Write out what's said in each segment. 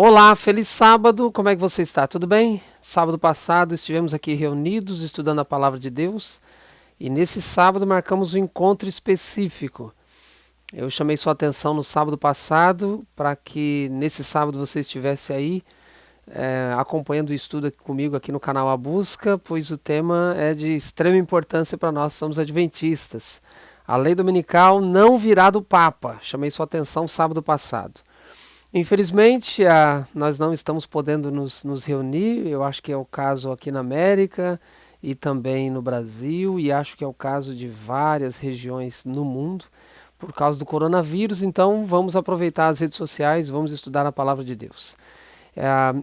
Olá, feliz sábado, como é que você está? Tudo bem? Sábado passado estivemos aqui reunidos estudando a palavra de Deus e nesse sábado marcamos um encontro específico. Eu chamei sua atenção no sábado passado para que nesse sábado você estivesse aí acompanhando o estudo comigo aqui no canal A Busca, pois o tema é de extrema importância para nós, somos adventistas. A lei dominical não virá do Papa. Chamei sua atenção sábado passado. Infelizmente, nós não estamos podendo nos reunir, eu acho que é o caso aqui na América e também no Brasil, e acho que é o caso de várias regiões no mundo, por causa do coronavírus, então vamos aproveitar as redes sociais, vamos estudar a palavra de Deus.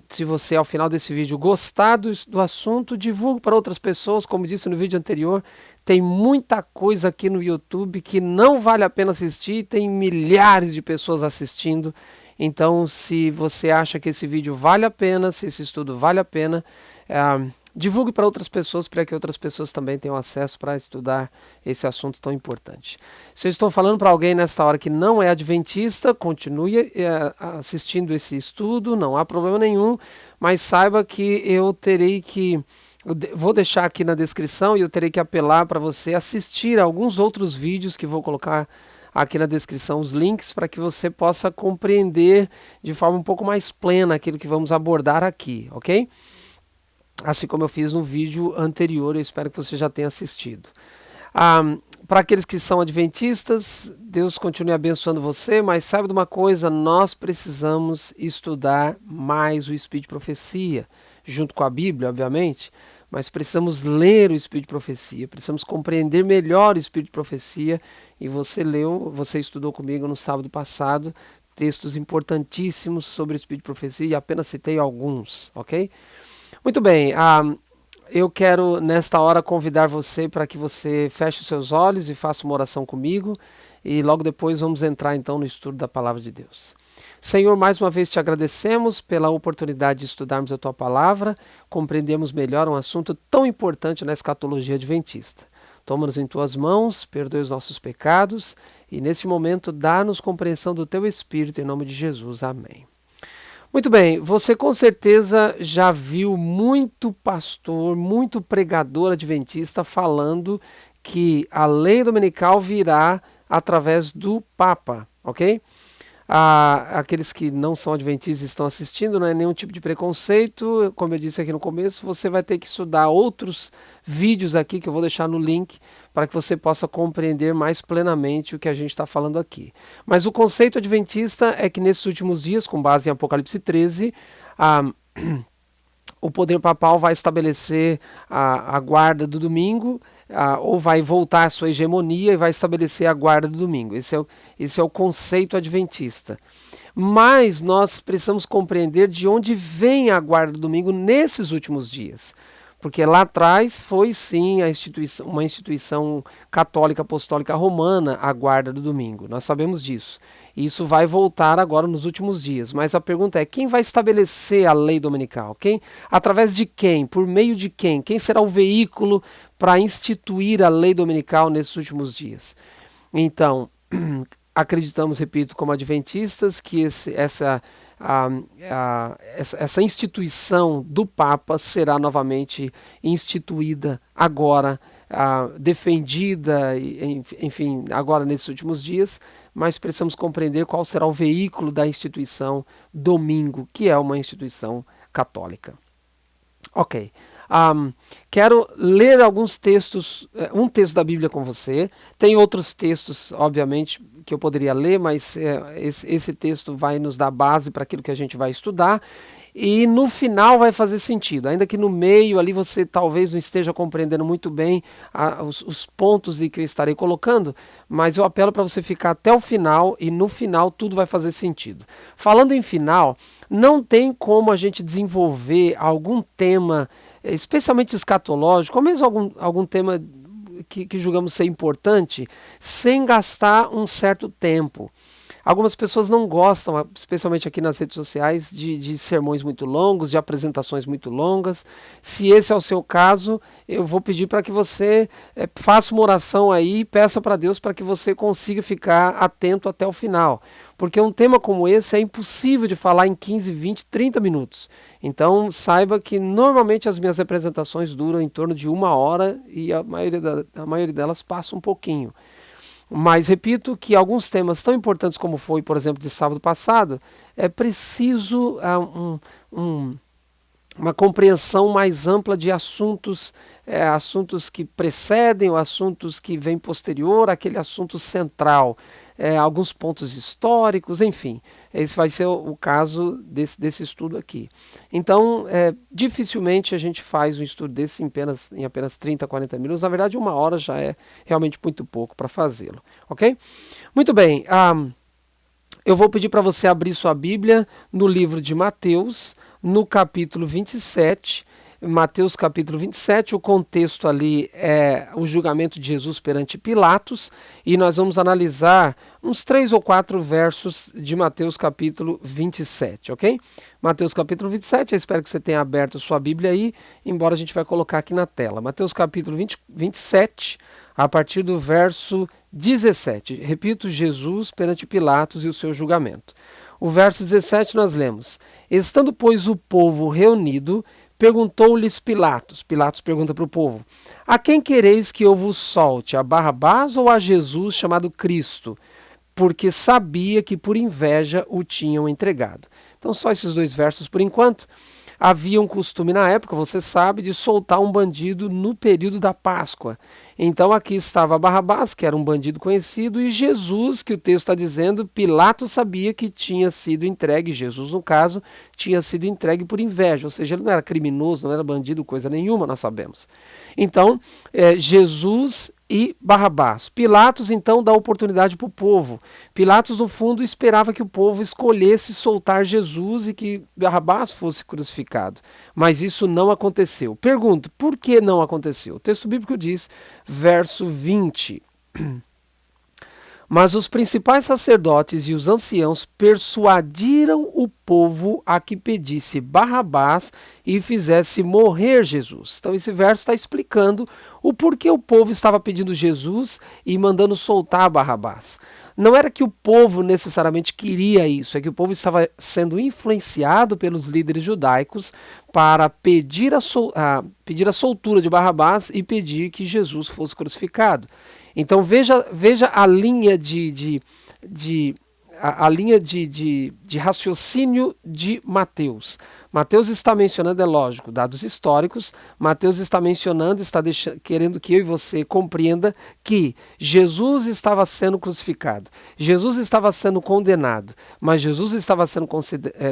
Se você, ao final desse vídeo, gostar do assunto, divulgue para outras pessoas, como disse no vídeo anterior, tem muita coisa aqui no YouTube que não vale a pena assistir, tem milhares de pessoas assistindo. Então, se você acha que esse vídeo vale a pena, se esse estudo vale a pena, divulgue para outras pessoas, para que outras pessoas também tenham acesso para estudar esse assunto tão importante. Se eu estou falando para alguém nesta hora que não é adventista, continue assistindo esse estudo, não há problema nenhum, mas saiba que vou deixar aqui na descrição e eu terei que apelar para você assistir a alguns outros vídeos que vou colocar aqui na descrição, os links, para que você possa compreender de forma um pouco mais plena aquilo que vamos abordar aqui, ok? Assim como eu fiz no vídeo anterior, eu espero que você já tenha assistido. Para aqueles que são adventistas, Deus continue abençoando você, mas saiba de uma coisa, nós precisamos estudar mais o Espírito de Profecia, junto com a Bíblia, obviamente, mas precisamos ler o Espírito de Profecia, precisamos compreender melhor o Espírito de Profecia, e você estudou comigo no sábado passado, textos importantíssimos sobre o Espírito de Profecia, e apenas citei alguns, ok? Muito bem, eu quero nesta hora convidar você para que você feche os seus olhos e faça uma oração comigo, e logo depois vamos entrar então no estudo da Palavra de Deus. Senhor, mais uma vez te agradecemos pela oportunidade de estudarmos a Tua Palavra, compreendemos melhor um assunto tão importante na escatologia adventista. Toma-nos em Tuas mãos, perdoe os nossos pecados e nesse momento dá-nos compreensão do Teu Espírito, em nome de Jesus. Amém. Muito bem, você com certeza já viu muito pastor, muito pregador adventista falando que a lei dominical virá através do Papa, ok? Aqueles que não são adventistas estão assistindo, não é nenhum tipo de preconceito, como eu disse aqui no começo, você vai ter que estudar outros vídeos aqui que eu vou deixar no link para que você possa compreender mais plenamente o que a gente está falando aqui. Mas o conceito adventista é que nesses últimos dias, com base em Apocalipse 13, o poder papal vai estabelecer a guarda do domingo, ou vai voltar à sua hegemonia e vai estabelecer a guarda do domingo. Esse é o conceito adventista. Mas nós precisamos compreender de onde vem a guarda do domingo nesses últimos dias. Porque lá atrás foi sim uma instituição católica apostólica romana a guarda do domingo. Nós sabemos disso. E isso vai voltar agora nos últimos dias. Mas a pergunta é, quem vai estabelecer a lei dominical? Através de quem? Por meio de quem? Quem será o veículo para instituir a lei dominical nesses últimos dias? Então, acreditamos, repito, como adventistas, que essa instituição do Papa será novamente instituída agora, defendida, enfim, agora nesses últimos dias, mas precisamos compreender qual será o veículo da instituição domingo, que é uma instituição católica. Ok. Quero ler alguns textos, um texto da Bíblia com você. Tem outros textos, obviamente, que eu poderia ler, mas esse texto vai nos dar base para aquilo que a gente vai estudar. E no final vai fazer sentido, ainda que no meio ali você talvez não esteja compreendendo muito bem os pontos que eu estarei colocando, mas eu apelo para você ficar até o final e no final tudo vai fazer sentido. Falando em final, não tem como a gente desenvolver algum tema, especialmente escatológico, ou mesmo algum tema que julgamos ser importante, sem gastar um certo tempo. Algumas pessoas não gostam, especialmente aqui nas redes sociais, de sermões muito longos, de apresentações muito longas. Se esse é o seu caso, eu vou pedir para que você faça uma oração aí e peça para Deus para que você consiga ficar atento até o final. Porque um tema como esse é impossível de falar em 15, 20, 30 minutos. Então, saiba que normalmente as minhas apresentações duram em torno de 1 hora e a maioria delas passa um pouquinho. Mas repito que alguns temas tão importantes como foi, por exemplo, de sábado passado, é preciso uma compreensão mais ampla de assuntos, assuntos que precedem ou assuntos que vêm posterior àquele assunto central, alguns pontos históricos, enfim. Esse vai ser o caso desse estudo aqui. Então, dificilmente a gente faz um estudo desse em apenas 30, 40 minutos. Na verdade, 1 hora já é realmente muito pouco para fazê-lo, ok? Muito bem, eu vou pedir para você abrir sua Bíblia no livro de Mateus, no capítulo 27, Mateus capítulo 27, o contexto ali é o julgamento de Jesus perante Pilatos, e nós vamos analisar uns 3 ou 4 versos de Mateus capítulo 27, ok? Mateus capítulo 27, eu espero que você tenha aberto a sua Bíblia aí, embora a gente vai colocar aqui na tela. Mateus capítulo 27, a partir do verso 17. Repito, Jesus perante Pilatos e o seu julgamento. O verso 17 nós lemos: Estando, pois, o povo reunido, perguntou-lhes Pilatos. Pilatos pergunta para o povo: A quem quereis que eu vos solte, a Barrabás ou a Jesus chamado Cristo? Porque sabia que por inveja o tinham entregado. Então só esses 2 versos por enquanto. Havia um costume na época, você sabe, de soltar um bandido no período da Páscoa. Então aqui estava Barrabás, que era um bandido conhecido, e Jesus, que o texto está dizendo, Pilatos sabia que tinha sido entregue, Jesus no caso, tinha sido entregue por inveja, ou seja, ele não era criminoso, não era bandido, coisa nenhuma, nós sabemos. Então, Jesus e Barrabás. Pilatos então dá oportunidade para o povo. Pilatos no fundo esperava que o povo escolhesse soltar Jesus e que Barrabás fosse crucificado. Mas isso não aconteceu. Pergunto, por que não aconteceu? O texto bíblico diz, verso 20... Mas os principais sacerdotes e os anciãos persuadiram o povo a que pedisse Barrabás e fizesse morrer Jesus. Então esse verso está explicando o porquê o povo estava pedindo Jesus e mandando soltar Barrabás. Não era que o povo necessariamente queria isso, é que o povo estava sendo influenciado pelos líderes judaicos para pedir a soltura de Barrabás e pedir que Jesus fosse crucificado. Então veja a linha de raciocínio de Mateus. Mateus está mencionando, é lógico, dados históricos. Mateus está mencionando, querendo que eu e você compreenda que Jesus estava sendo crucificado, Jesus estava sendo condenado, mas Jesus estava sendo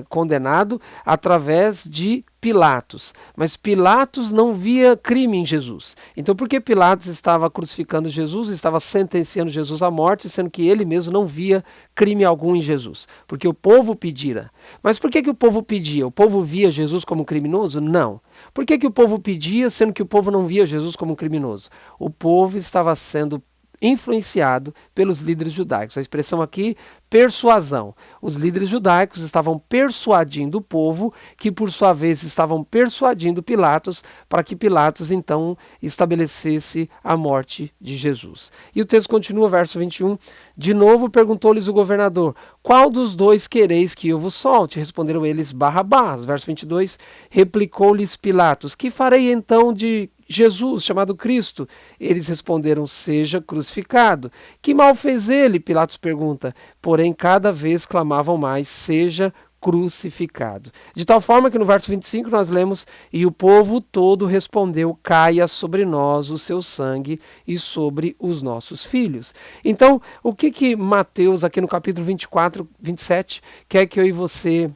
condenado através de Pilatos. Mas Pilatos não via crime em Jesus. Então por que Pilatos estava crucificando Jesus, estava sentenciando Jesus à morte, sendo que ele mesmo não via crime algum em Jesus? Porque o povo pedira. Mas por que o povo pedia? O povo via Jesus como criminoso? Não. Por que o povo pedia, sendo que o povo não via Jesus como criminoso? O povo estava sendo influenciado pelos líderes judaicos. A expressão aqui, persuasão. Os líderes judaicos estavam persuadindo o povo, que por sua vez estavam persuadindo Pilatos, para que Pilatos então estabelecesse a morte de Jesus. E o texto continua, verso 21. De novo perguntou-lhes o governador: Qual dos dois quereis que eu vos solte? Responderam eles: Barrabás. Verso 22. Replicou-lhes Pilatos: Que farei então de Jesus, chamado Cristo? Eles responderam: Seja crucificado. Que mal fez ele? Pilatos pergunta. Porém, cada vez clamavam mais: Seja crucificado. De tal forma que no verso 25 nós lemos: E o povo todo respondeu: Caia sobre nós o seu sangue e sobre os nossos filhos. Então, o que Mateus, aqui no capítulo 24, 27, quer que eu e você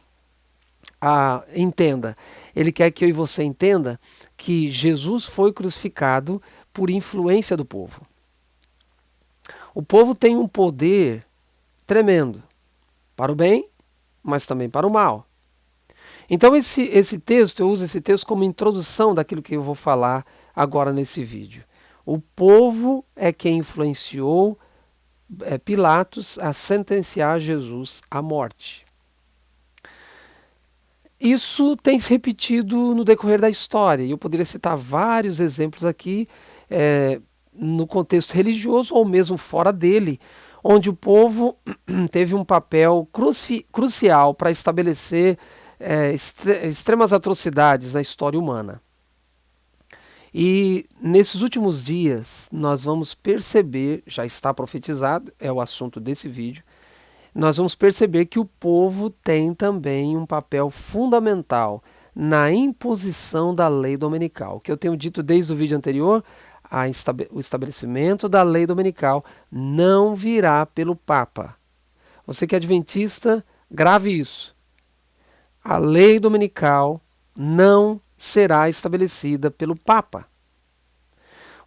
entenda? Ele quer que eu e você entenda que Jesus foi crucificado por influência do povo. O povo tem um poder tremendo, para o bem, mas também para o mal. Então esse texto, eu uso esse texto como introdução daquilo que eu vou falar agora nesse vídeo. O povo é quem influenciou Pilatos a sentenciar Jesus à morte. Isso tem se repetido no decorrer da história, e eu poderia citar vários exemplos aqui, no contexto religioso ou mesmo fora dele, onde o povo teve um papel crucial para estabelecer extremas atrocidades na história humana. E nesses últimos dias nós vamos perceber, já está profetizado, é o assunto desse vídeo, nós vamos perceber que o povo tem também um papel fundamental na imposição da lei dominical. Que eu tenho dito desde o vídeo anterior, o estabelecimento da lei dominical não virá pelo Papa. Você que é adventista, grave isso. A lei dominical não será estabelecida pelo Papa.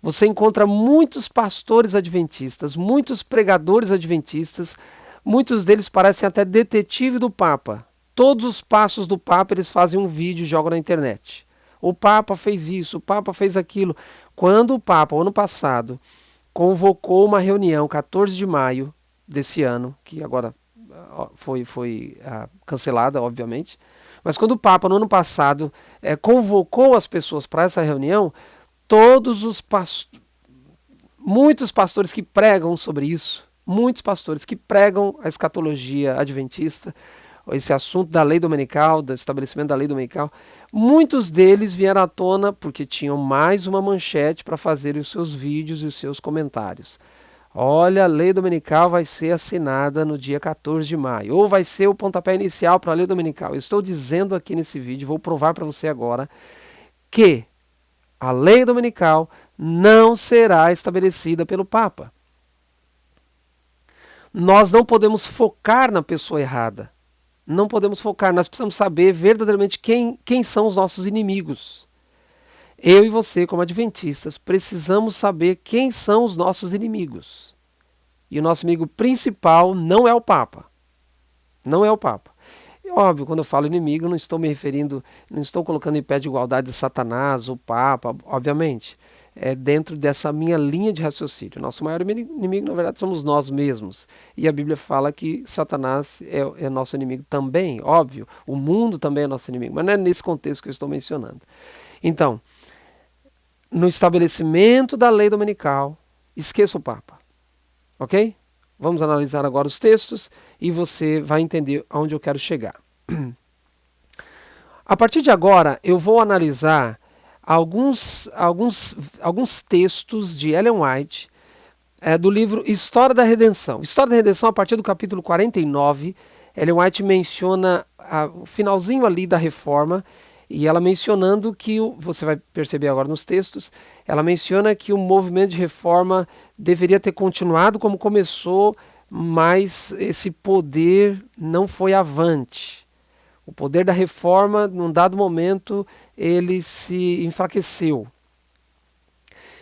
Você encontra muitos pastores adventistas, muitos pregadores adventistas, muitos deles parecem até detetive do Papa. Todos os passos do Papa eles fazem um vídeo e jogam na internet. O Papa fez isso, o Papa fez aquilo. Quando o Papa, ano passado, convocou uma reunião, 14 de maio desse ano, que agora foi cancelada, obviamente, mas quando o Papa, no ano passado, convocou as pessoas para essa reunião, muitos pastores que pregam sobre isso, muitos pastores que pregam a escatologia adventista, esse assunto da lei dominical, do estabelecimento da lei dominical, muitos deles vieram à tona porque tinham mais uma manchete para fazer os seus vídeos e os seus comentários. Olha, a lei dominical vai ser assinada no dia 14 de maio, ou vai ser o pontapé inicial para a lei dominical. Eu estou dizendo aqui nesse vídeo, vou provar para você agora, que a lei dominical não será estabelecida pelo Papa. Nós não podemos focar na pessoa errada. Não podemos focar, nós precisamos saber verdadeiramente quem são os nossos inimigos. Eu e você, como adventistas, precisamos saber quem são os nossos inimigos. E o nosso inimigo principal não é o Papa. Não é o Papa. E, óbvio, quando eu falo inimigo, não estou me referindo, não estou colocando em pé de igualdade de Satanás, o Papa, obviamente. É dentro dessa minha linha de raciocínio. Nosso maior inimigo, na verdade, somos nós mesmos. E a Bíblia fala que Satanás é nosso inimigo também, óbvio. O mundo também é nosso inimigo, mas não é nesse contexto que eu estou mencionando. Então, no estabelecimento da lei dominical, esqueça o Papa. Ok? Vamos analisar agora os textos e você vai entender aonde eu quero chegar. A partir de agora, eu vou analisar alguns textos de Ellen White, do livro História da Redenção. História da Redenção, a partir do capítulo 49, Ellen White menciona o finalzinho ali da Reforma, e ela mencionando que, você vai perceber agora nos textos, ela menciona que o movimento de reforma deveria ter continuado como começou, mas esse poder não foi avante. O poder da reforma, num dado momento, ele se enfraqueceu.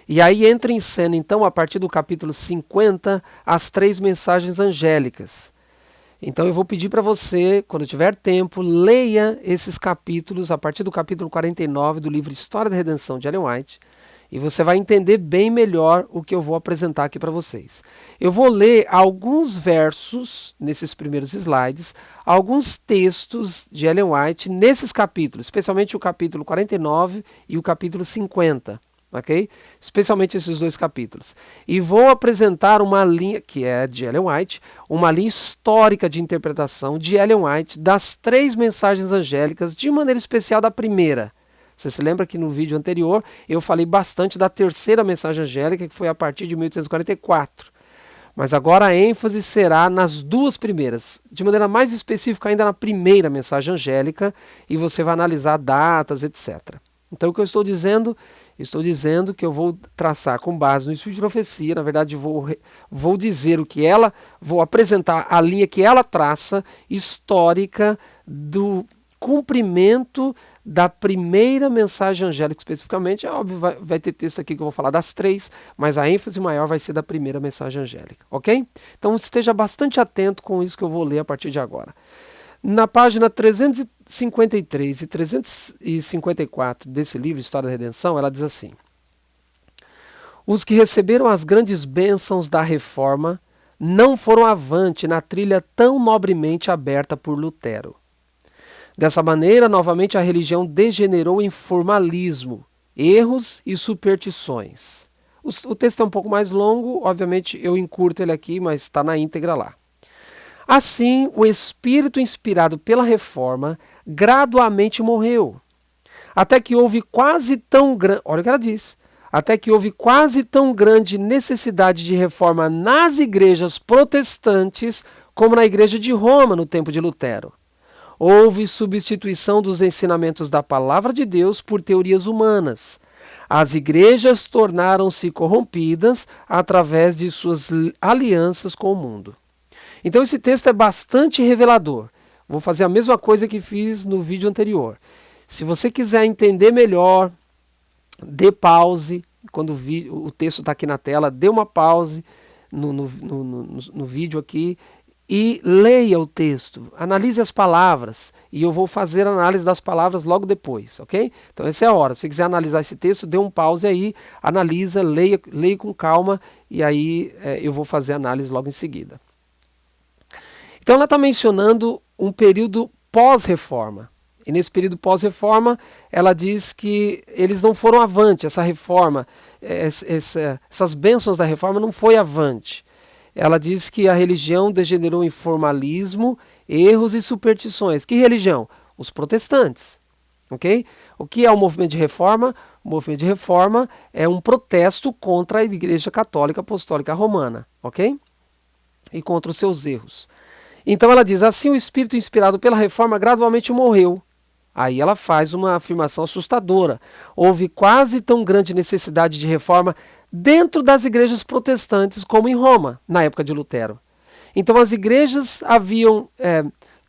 E aí entra em cena, então, a partir do capítulo 50, as 3 mensagens angélicas. Então eu vou pedir para você, quando tiver tempo, leia esses capítulos, a partir do capítulo 49 do livro História da Redenção de Ellen White, e você vai entender bem melhor o que eu vou apresentar aqui para vocês. Eu vou ler alguns versos, nesses primeiros slides, alguns textos de Ellen White nesses capítulos, especialmente o capítulo 49 e o capítulo 50. Okay? Especialmente esses 2 capítulos. E vou apresentar uma linha, que é de Ellen White, uma linha histórica de interpretação de Ellen White das 3 mensagens angélicas, de maneira especial da primeira. Você se lembra que no vídeo anterior eu falei bastante da terceira mensagem angélica, que foi a partir de 1844. Mas agora a ênfase será nas 2 primeiras, de maneira mais específica ainda na primeira mensagem angélica, e você vai analisar datas, etc. Então o que eu estou dizendo? Estou dizendo que eu vou traçar com base no Espírito de Profecia, na verdade vou dizer vou apresentar a linha que ela traça, histórica, do cumprimento da primeira mensagem angélica especificamente. É óbvio, vai ter texto aqui que eu vou falar das 3, mas a ênfase maior vai ser da primeira mensagem angélica, ok? Então esteja bastante atento com isso que eu vou ler a partir de agora. Na página 353 e 354 desse livro, História da Redenção, ela diz assim: os que receberam as grandes bênçãos da reforma não foram avante na trilha tão nobremente aberta por Lutero. Dessa maneira, novamente a religião degenerou em formalismo, erros e superstições. O texto é um pouco mais longo, obviamente eu encurto ele aqui, mas está na íntegra lá. Assim, o espírito inspirado pela reforma gradualmente morreu, até que houve quase tão grande, olha o que ela diz, até que houve quase tão grande necessidade de reforma nas igrejas protestantes como na igreja de Roma no tempo de Lutero. Houve substituição dos ensinamentos da palavra de Deus por teorias humanas. As igrejas tornaram-se corrompidas através de suas alianças com o mundo. Então esse texto é bastante revelador. Vou fazer a mesma coisa que fiz no vídeo anterior. Se você quiser entender melhor, dê pause. Quando o texto está aqui na tela, dê uma pause no vídeo aqui e leia o texto, analise as palavras, e eu vou fazer a análise das palavras logo depois, ok? Então essa é a hora. Se você quiser analisar esse texto, dê um pause aí, analisa, leia com calma, e aí eu vou fazer a análise logo em seguida. Então ela está mencionando um período pós-reforma. E nesse período pós-reforma, ela diz que eles não foram avante, essa reforma, essas bênçãos da reforma não foi avante. Ela diz que a religião degenerou em formalismo, erros e superstições. Que religião? Os protestantes. Okay? O que é o movimento de reforma? O movimento de reforma é um protesto contra a Igreja Católica Apostólica Romana. Okay? E contra os seus erros. Então ela diz, assim o espírito inspirado pela reforma gradualmente morreu. Aí ela faz uma afirmação assustadora. Houve quase tão grande necessidade de reforma dentro das igrejas protestantes como em Roma, na época de Lutero. Então as igrejas haviam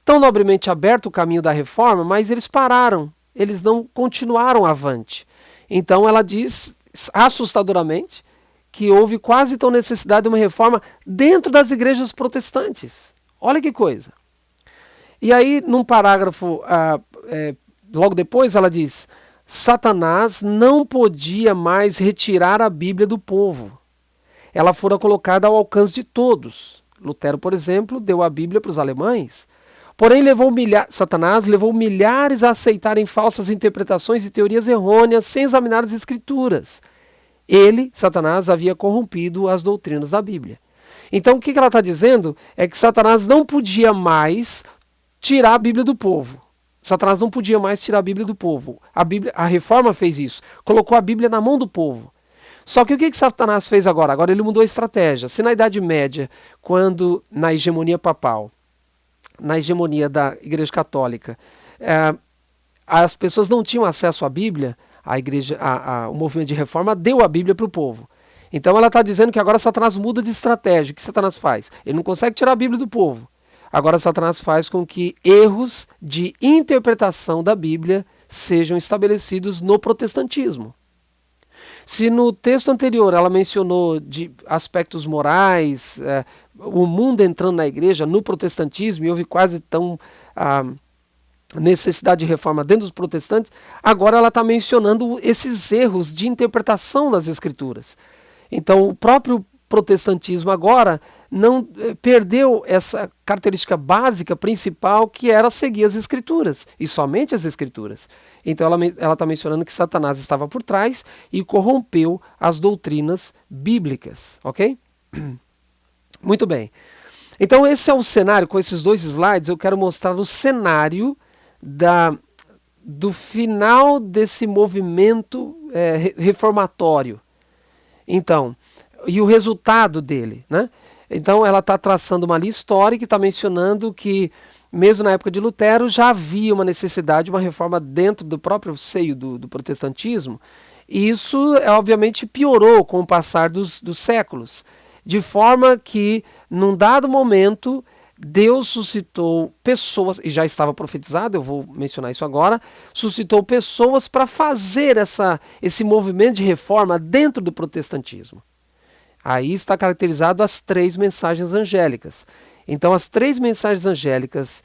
tão nobremente aberto o caminho da reforma, mas eles pararam, eles não continuaram avante. Então ela diz, assustadoramente, que houve quase tão necessidade de uma reforma dentro das igrejas protestantes. Olha que coisa. E aí, num parágrafo, logo depois, ela diz, Satanás não podia mais retirar a Bíblia do povo. Ela fora colocada ao alcance de todos. Lutero, por exemplo, deu a Bíblia para os alemães. Porém, Satanás levou milhares a aceitarem falsas interpretações e teorias errôneas sem examinar as Escrituras. Ele, Satanás, havia corrompido as doutrinas da Bíblia. Então, o que ela está dizendo é que Satanás não podia mais tirar a Bíblia do povo. Satanás não podia mais tirar a Bíblia do povo. A reforma fez isso. Colocou a Bíblia na mão do povo. Só que o que Satanás fez agora? Agora ele mudou a estratégia. Se na Idade Média, quando na hegemonia papal, na hegemonia da Igreja Católica, as pessoas não tinham acesso à Bíblia, o movimento de reforma deu a Bíblia para o povo. Então ela está dizendo que agora Satanás muda de estratégia. O que Satanás faz? Ele não consegue tirar a Bíblia do povo. Agora Satanás faz com que erros de interpretação da Bíblia sejam estabelecidos no protestantismo. Se no texto anterior ela mencionou de aspectos morais, o mundo entrando na igreja, no protestantismo, e houve quase tão necessidade de reforma dentro dos protestantes, agora ela está mencionando esses erros de interpretação das Escrituras. Então o próprio protestantismo agora não perdeu essa característica básica principal, que era seguir as Escrituras, e somente as Escrituras. Então ela está mencionando que Satanás estava por trás e corrompeu as doutrinas bíblicas, ok? Muito bem. Então esse é o cenário. Com esses dois slides eu quero mostrar o cenário do final desse movimento reformatório. Então, e o resultado dele, né? Então ela está traçando uma linha histórica e está mencionando que, mesmo na época de Lutero, já havia uma necessidade de uma reforma dentro do próprio seio do protestantismo, e isso obviamente piorou com o passar dos séculos, de forma que, num dado momento, Deus suscitou pessoas, e já estava profetizado, eu vou mencionar isso agora, suscitou pessoas para fazer esse movimento de reforma dentro do protestantismo. Aí está caracterizado as 3 mensagens angélicas. Então as 3 mensagens angélicas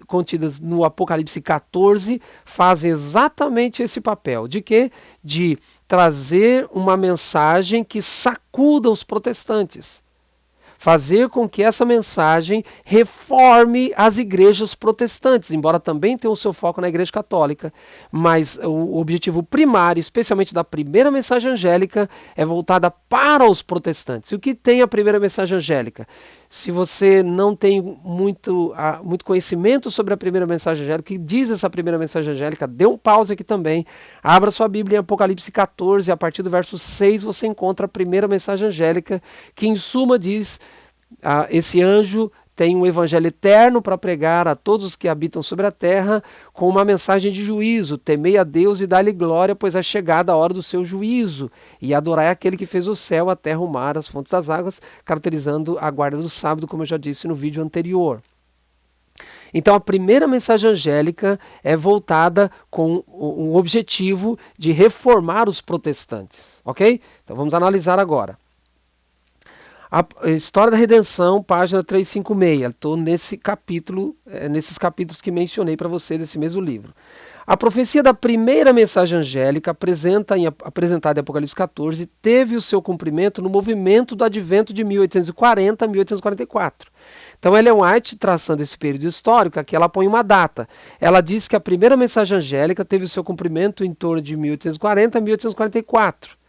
contidas no Apocalipse 14 fazem exatamente esse papel. De quê? De trazer uma mensagem que sacuda os protestantes. fazer com que essa mensagem reforme as igrejas protestantes, embora também tenha o seu foco na igreja católica, mas o objetivo primário, especialmente da primeira mensagem angélica, é voltada para os protestantes. E o que tem a primeira mensagem angélica? Se você não tem muito conhecimento sobre a primeira mensagem angélica, o que diz essa primeira mensagem angélica, dê um pause aqui também, abra sua Bíblia em Apocalipse 14, a partir do verso 6 você encontra a primeira mensagem angélica, que em suma diz, esse anjo tem um evangelho eterno para pregar a todos os que habitam sobre a terra, com uma mensagem de juízo: temei a Deus e dá-lhe glória, pois é chegada a hora do seu juízo, e adorai aquele que fez o céu, a terra, o mar, as fontes das águas, caracterizando a guarda do sábado, como eu já disse no vídeo anterior. Então a primeira mensagem angélica é voltada com o objetivo de reformar os protestantes, ok? Então vamos analisar agora. A História da Redenção, página 356. Estou nesse capítulo, nesses capítulos que mencionei para você desse mesmo livro. A profecia da primeira mensagem angélica, apresentada em Apocalipse 14, teve o seu cumprimento no movimento do advento de 1840 a 1844. Então Ellen White, traçando esse período histórico, aqui ela põe uma data. Ela diz que a primeira mensagem angélica teve o seu cumprimento em torno de 1840 a 1844.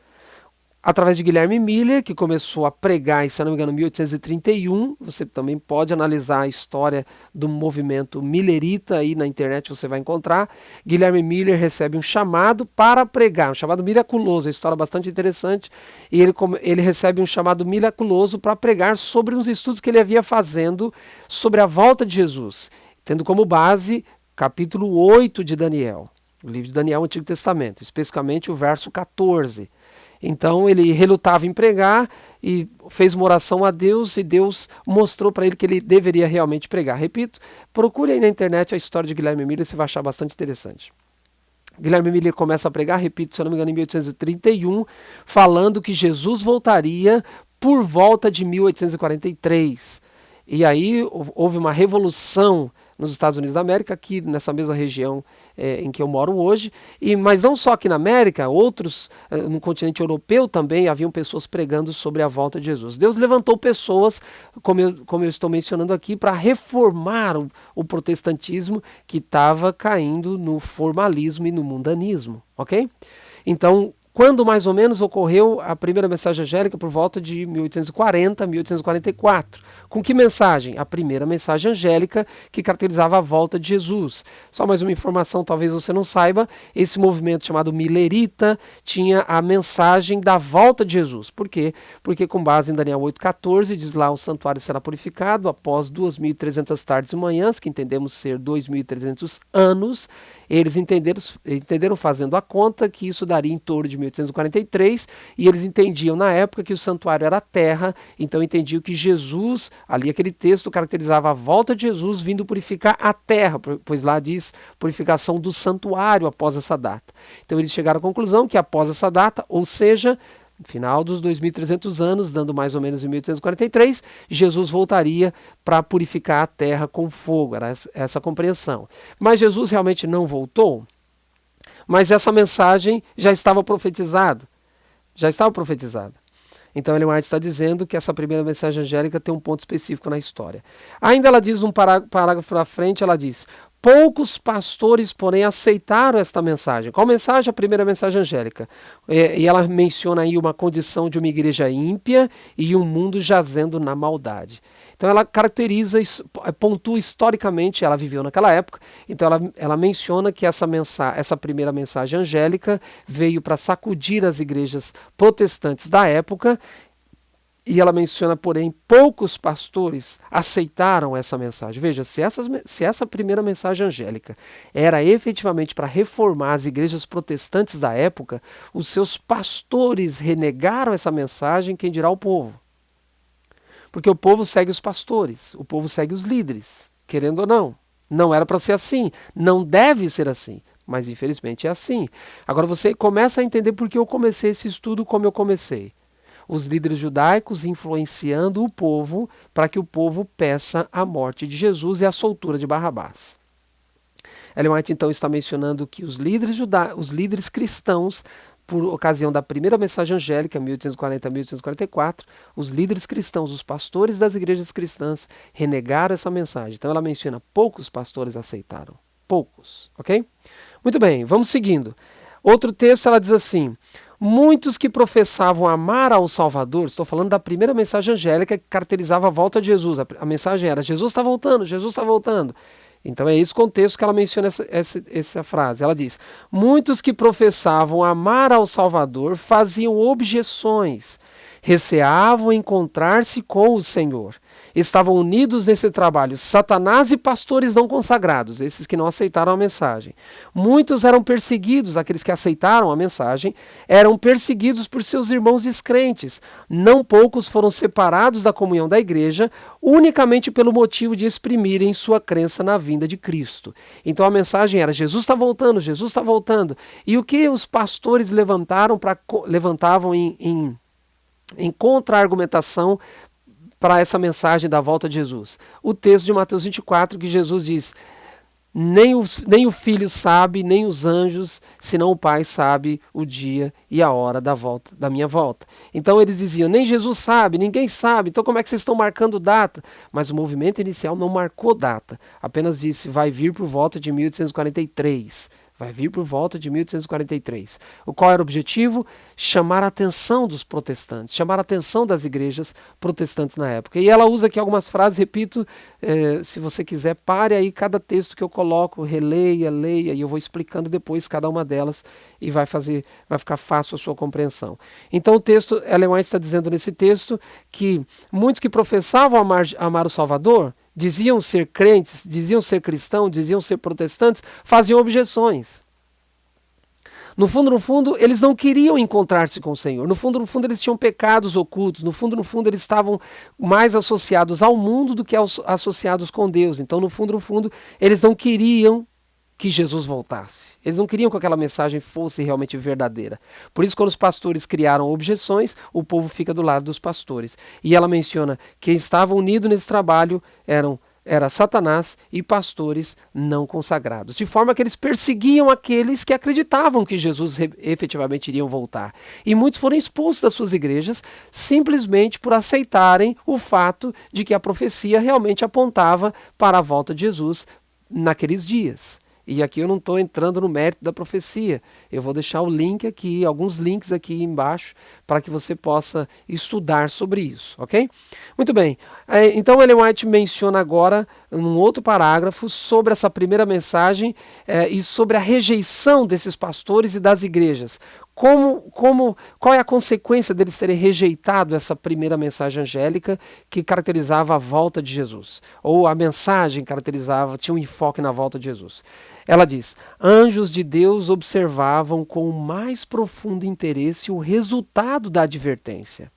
Através de Guilherme Miller, que começou a pregar, se não me engano, em 1831. Você também pode analisar a história do movimento millerita, aí na internet você vai encontrar. Guilherme Miller recebe um chamado para pregar, um chamado miraculoso, a história é bastante interessante, e ele recebe um chamado miraculoso para pregar sobre uns estudos que ele havia fazendo sobre a volta de Jesus, tendo como base capítulo 8 de Daniel, o livro de Daniel, o Antigo Testamento, especificamente o verso 14. Então ele relutava em pregar e fez uma oração a Deus, e Deus mostrou para ele que ele deveria realmente pregar. Repito, procure aí na internet a história de Guilherme Miller, você vai achar bastante interessante. Guilherme Miller começa a pregar, repito, se eu não me engano, em 1831, falando que Jesus voltaria por volta de 1843. E aí houve uma revolução nos Estados Unidos da América, aqui nessa mesma região em que eu moro hoje, mas não só aqui na América, outros no continente europeu também haviam pessoas pregando sobre a volta de Jesus. Deus levantou pessoas, como eu estou mencionando aqui, para reformar o protestantismo que estava caindo no formalismo e no mundanismo, ok? Então, quando mais ou menos ocorreu a primeira mensagem angélica? Por volta de 1840, 1844. Com que mensagem? A primeira mensagem angélica que caracterizava a volta de Jesus. Só mais uma informação, talvez você não saiba, esse movimento chamado Millerita tinha a mensagem da volta de Jesus. Por quê? Porque com base em Daniel 8,14, diz lá: o santuário será purificado após 2.300 tardes e manhãs, que entendemos ser 2.300 anos. Eles entenderam fazendo a conta que isso daria em torno de 1843, e eles entendiam na época que o santuário era a terra, então entendiam que Jesus, ali aquele texto caracterizava a volta de Jesus vindo purificar a terra, pois lá diz purificação do santuário após essa data. Então eles chegaram à conclusão que após essa data, ou seja, no final dos 2.300 anos, dando mais ou menos em 1843, Jesus voltaria para purificar a terra com fogo. Era essa a compreensão. Mas Jesus realmente não voltou? Mas essa mensagem já estava profetizada. Já estava profetizada. Então Ellen White está dizendo que essa primeira mensagem angélica tem um ponto específico na história. Ainda ela diz, num parágrafo à frente, ela diz: poucos pastores, porém, aceitaram esta mensagem. Qual mensagem? A primeira mensagem angélica. E ela menciona aí uma condição de uma igreja ímpia e um mundo jazendo na maldade. Então ela caracteriza, pontua historicamente, ela viveu naquela época, então ela menciona que essa primeira mensagem angélica veio para sacudir as igrejas protestantes da época. E ela menciona, porém, poucos pastores aceitaram essa mensagem. Veja, se essa primeira mensagem angélica era efetivamente para reformar as igrejas protestantes da época, os seus pastores renegaram essa mensagem, quem dirá o povo? Porque o povo segue os pastores, o povo segue os líderes, querendo ou não. Não era para ser assim, não deve ser assim, mas infelizmente é assim. Agora você começa a entender por que eu comecei esse estudo como eu comecei. Os líderes judaicos influenciando o povo para que o povo peça a morte de Jesus e a soltura de Barrabás. Ellen White então está mencionando que os líderes cristãos por ocasião da primeira mensagem angélica, 1840 a 1844, os líderes cristãos, os pastores das igrejas cristãs, renegaram essa mensagem. Então ela menciona, poucos pastores aceitaram. Poucos, ok? Muito bem, vamos seguindo. Outro texto, ela diz assim, muitos que professavam amar ao Salvador, estou falando da primeira mensagem angélica que caracterizava a volta de Jesus. A mensagem era, Jesus está voltando, Jesus está voltando. Então é esse contexto que ela menciona essa frase. Ela diz, muitos que professavam amar ao Salvador faziam objeções, receavam encontrar-se com o Senhor. Estavam unidos nesse trabalho Satanás e pastores não consagrados, esses que não aceitaram a mensagem. Muitos eram perseguidos, aqueles que aceitaram a mensagem, eram perseguidos por seus irmãos descrentes. Não poucos foram separados da comunhão da igreja, unicamente pelo motivo de exprimirem sua crença na vinda de Cristo. Então a mensagem era, Jesus está voltando, Jesus está voltando. E o que os pastores levantavam em contra-argumentação para essa mensagem da volta de Jesus? O texto de Mateus 24, que Jesus diz, nem o Filho sabe, nem os anjos, senão o Pai sabe o dia e a hora da minha volta. Então eles diziam, nem Jesus sabe, ninguém sabe, então como é que vocês estão marcando data? Mas o movimento inicial não marcou data, apenas disse, vai vir por volta de 1843. Vai vir por volta de 1843. Qual era o objetivo? Chamar a atenção dos protestantes, chamar a atenção das igrejas protestantes na época. E ela usa aqui algumas frases, repito, se você quiser, pare aí cada texto que eu coloco, releia, leia, e eu vou explicando depois cada uma delas e vai ficar fácil a sua compreensão. Então o texto, Ellen White está dizendo nesse texto que muitos que professavam amar o Salvador, diziam ser crentes, diziam ser cristãos, diziam ser protestantes, faziam objeções. No fundo, eles não queriam encontrar-se com o Senhor. No fundo, eles tinham pecados ocultos. No fundo, eles estavam mais associados ao mundo do que associados com Deus. Então, no fundo, eles não queriam que Jesus voltasse. Eles não queriam que aquela mensagem fosse realmente verdadeira. Por isso, quando os pastores criaram objeções, o povo fica do lado dos pastores. E ela menciona que quem estava unido nesse trabalho era Satanás e pastores não consagrados. De forma que eles perseguiam aqueles que acreditavam que Jesus efetivamente iria voltar. E muitos foram expulsos das suas igrejas simplesmente por aceitarem o fato de que a profecia realmente apontava para a volta de Jesus naqueles dias. E aqui eu não estou entrando no mérito da profecia. Eu vou deixar o link aqui, alguns links aqui embaixo, para que você possa estudar sobre isso, ok? Muito bem. Então Ellen White menciona agora, num outro parágrafo, sobre essa primeira mensagem e sobre a rejeição desses pastores e das igrejas. Qual é a consequência deles terem rejeitado essa primeira mensagem angélica que caracterizava a volta de Jesus? Ou a mensagem tinha um enfoque na volta de Jesus. Ela diz, anjos de Deus observavam com o mais profundo interesse o resultado da advertência.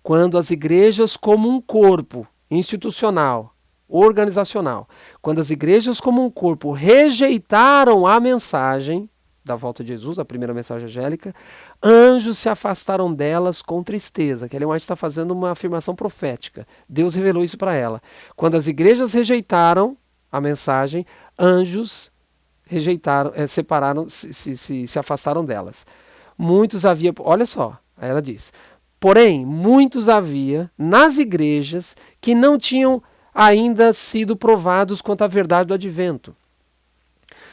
Quando as igrejas como um corpo institucional, organizacional, quando as igrejas como um corpo rejeitaram a mensagem da volta de Jesus, a primeira mensagem angélica, anjos se afastaram delas com tristeza. Que Ellen White está fazendo uma afirmação profética. Deus revelou isso para ela. Quando as igrejas rejeitaram a mensagem, anjos se afastaram delas. Muitos havia, olha só, aí ela diz, porém, muitos havia nas igrejas que não tinham ainda sido provados quanto à verdade do advento.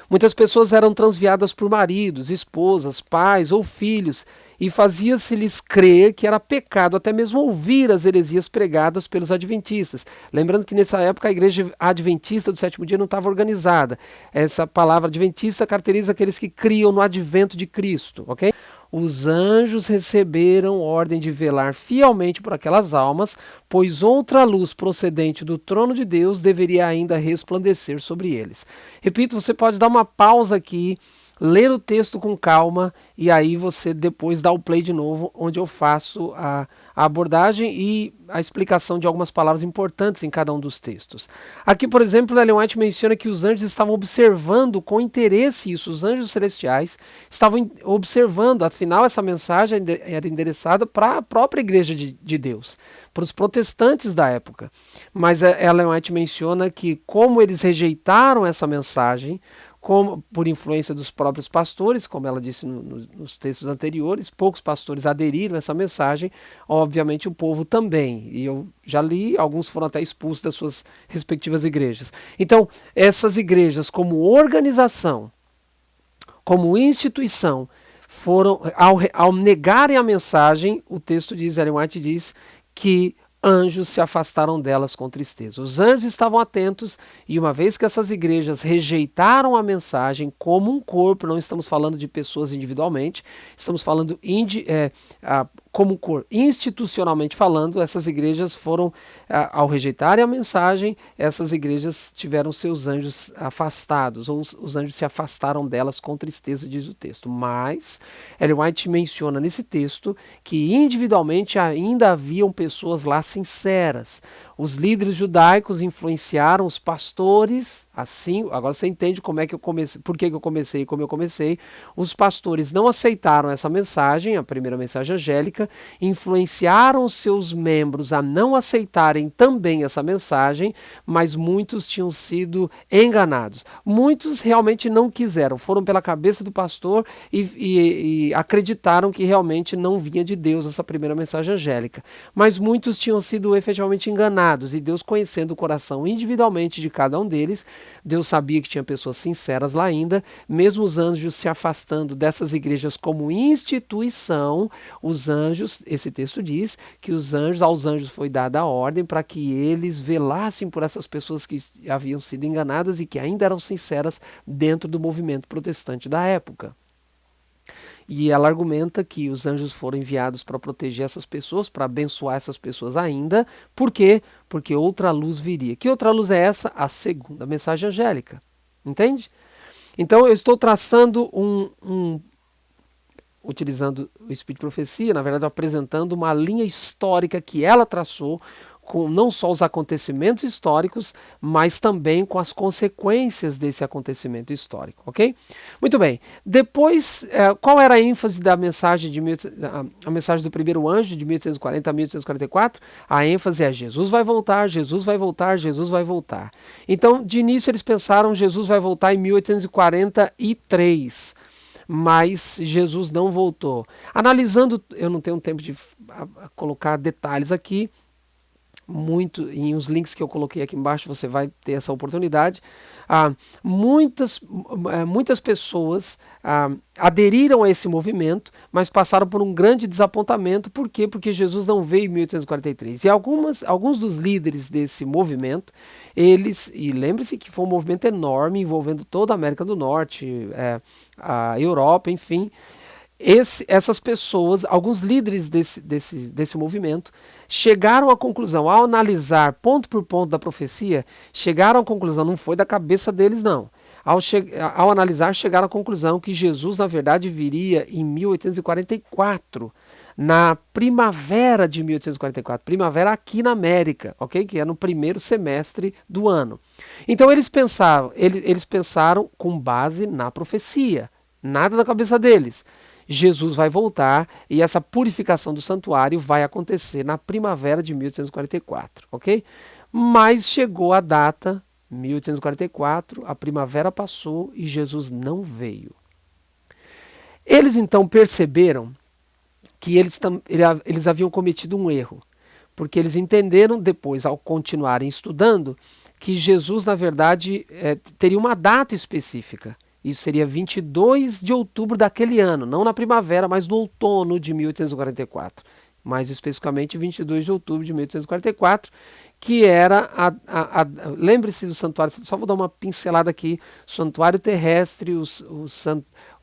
Muitas pessoas eram transviadas por maridos, esposas, pais ou filhos e fazia-se-lhes crer que era pecado até mesmo ouvir as heresias pregadas pelos adventistas. Lembrando que nessa época a igreja adventista do sétimo dia não estava organizada. Essa palavra adventista caracteriza aqueles que criam no advento de Cristo, ok? Os anjos receberam ordem de velar fielmente por aquelas almas, pois outra luz procedente do trono de Deus deveria ainda resplandecer sobre eles. Repito, você pode dar uma pausa aqui, ler o texto com calma e aí você depois dá o play de novo, onde eu faço a abordagem e a explicação de algumas palavras importantes em cada um dos textos. Aqui, por exemplo, Ellen White menciona que os anjos estavam observando com interesse isso, os anjos celestiais estavam observando, afinal essa mensagem era endereçada para a própria igreja de Deus, para os protestantes da época. Mas Ellen White menciona que como eles rejeitaram essa mensagem, como por influência dos próprios pastores, como ela disse nos textos anteriores, poucos pastores aderiram a essa mensagem, obviamente o povo também, e eu já li, alguns foram até expulsos das suas respectivas igrejas. Então, essas igrejas como organização, como instituição, foram, ao negarem a mensagem, o texto diz, Ellen White diz, que anjos se afastaram delas com tristeza. Os anjos estavam atentos e uma vez que essas igrejas rejeitaram a mensagem como um corpo, não estamos falando de pessoas individualmente, estamos falando como um corpo, institucionalmente falando, essas igrejas foram, ao rejeitarem a mensagem, essas igrejas tiveram seus anjos afastados, ou os anjos se afastaram delas com tristeza, diz o texto. Mas Ellen White menciona nesse texto que individualmente ainda haviam pessoas lá sinceras. Os líderes judaicos influenciaram os pastores, assim, agora você entende como é que eu comecei, por que eu comecei como eu comecei. Os pastores não aceitaram essa mensagem, a primeira mensagem angélica, influenciaram os seus membros a não aceitarem também essa mensagem, mas muitos tinham sido enganados. Muitos realmente não quiseram, foram pela cabeça do pastor e acreditaram que realmente não vinha de Deus essa primeira mensagem angélica. Mas muitos tinham sido efetivamente enganados. E Deus, conhecendo o coração individualmente de cada um deles, Deus sabia que tinha pessoas sinceras lá ainda, mesmo os anjos se afastando dessas igrejas como instituição, os anjos, esse texto diz que aos anjos foi dada a ordem para que eles velassem por essas pessoas que haviam sido enganadas e que ainda eram sinceras dentro do movimento protestante da época. E ela argumenta que os anjos foram enviados para proteger essas pessoas, para abençoar essas pessoas ainda. Por quê? Porque outra luz viria. Que outra luz é essa? A segunda mensagem angélica. Entende? Então eu estou traçando utilizando o Espírito de Profecia, na verdade apresentando uma linha histórica que ela traçou, com não só os acontecimentos históricos, mas também com as consequências desse acontecimento histórico, ok? Muito bem. Depois, qual era a ênfase da mensagem a mensagem do primeiro anjo de 1840 a 1844? A ênfase é Jesus vai voltar, Jesus vai voltar, Jesus vai voltar. Então, de início eles pensaram Jesus vai voltar em 1843. Mas Jesus não voltou. Analisando, eu não tenho tempo de colocar detalhes aqui, muito, em os links que eu coloquei aqui embaixo você vai ter essa oportunidade. Muitas pessoas aderiram a esse movimento, mas passaram por um grande desapontamento. Por quê? Porque Jesus não veio em 1843. E alguns dos líderes desse movimento, e lembre-se que foi um movimento enorme, envolvendo toda a América do Norte, a Europa, enfim. Essas pessoas, alguns líderes desse movimento, chegaram à conclusão, ao analisar ponto por ponto da profecia, chegaram à conclusão, não foi da cabeça deles não, ao analisar chegaram à conclusão que Jesus na verdade viria em 1844, na primavera de 1844, primavera aqui na América, ok? Que é no primeiro semestre do ano. Então eles pensaram com base na profecia, nada da cabeça deles. Jesus vai voltar e essa purificação do santuário vai acontecer na primavera de 1844, ok? Mas chegou a data, 1844, a primavera passou e Jesus não veio. Eles então perceberam que eles haviam cometido um erro, porque eles entenderam depois, ao continuarem estudando, que Jesus, na verdade, teria uma data específica. Isso seria 22 de outubro daquele ano, não na primavera, mas no outono de 1844. Mais especificamente 22 de outubro de 1844, que era lembre-se do santuário, só vou dar uma pincelada aqui, santuário terrestre, o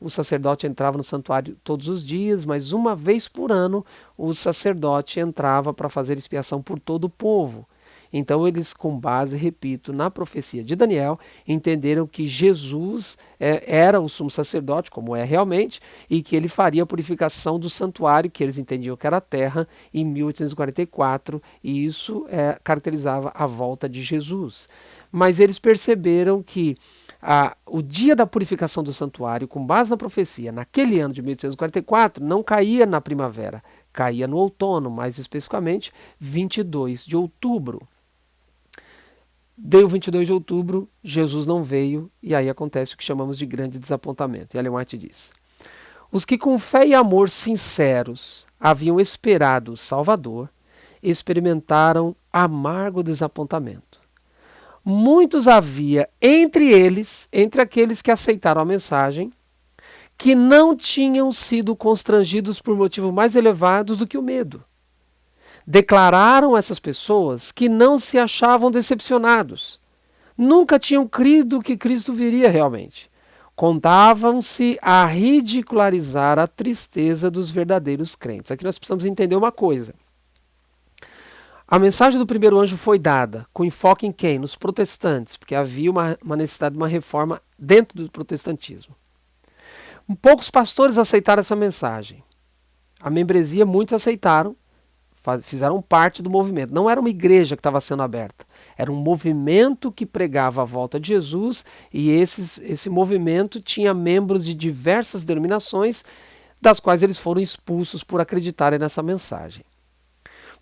sacerdote entrava no santuário todos os dias, mas uma vez por ano o sacerdote entrava para fazer expiação por todo o povo. Então eles, com base, repito, na profecia de Daniel, entenderam que Jesus era o sumo sacerdote, como é realmente, e que ele faria a purificação do santuário, que eles entendiam que era a terra, em 1844, e isso caracterizava a volta de Jesus. Mas eles perceberam que o dia da purificação do santuário, com base na profecia, naquele ano de 1844, não caía na primavera, caía no outono, mais especificamente 22 de outubro. Deu 22 de outubro, Jesus não veio, e aí acontece o que chamamos de grande desapontamento. E Ellen White diz: os que com fé e amor sinceros haviam esperado o Salvador, experimentaram amargo desapontamento. Muitos havia entre eles, entre aqueles que aceitaram a mensagem, que não tinham sido constrangidos por motivos mais elevados do que o medo. Declararam essas pessoas que não se achavam decepcionados. Nunca tinham crido que Cristo viria realmente. Contavam-se a ridicularizar a tristeza dos verdadeiros crentes. Aqui nós precisamos entender uma coisa. A mensagem do primeiro anjo foi dada com enfoque em quem? Nos protestantes, porque havia uma necessidade de uma reforma dentro do protestantismo. Poucos pastores aceitaram essa mensagem. A membresia, muitos aceitaram, fizeram parte do movimento. Não era uma igreja que estava sendo aberta. Era um movimento que pregava a volta de Jesus, e esse movimento tinha membros de diversas denominações, das quais eles foram expulsos por acreditarem nessa mensagem.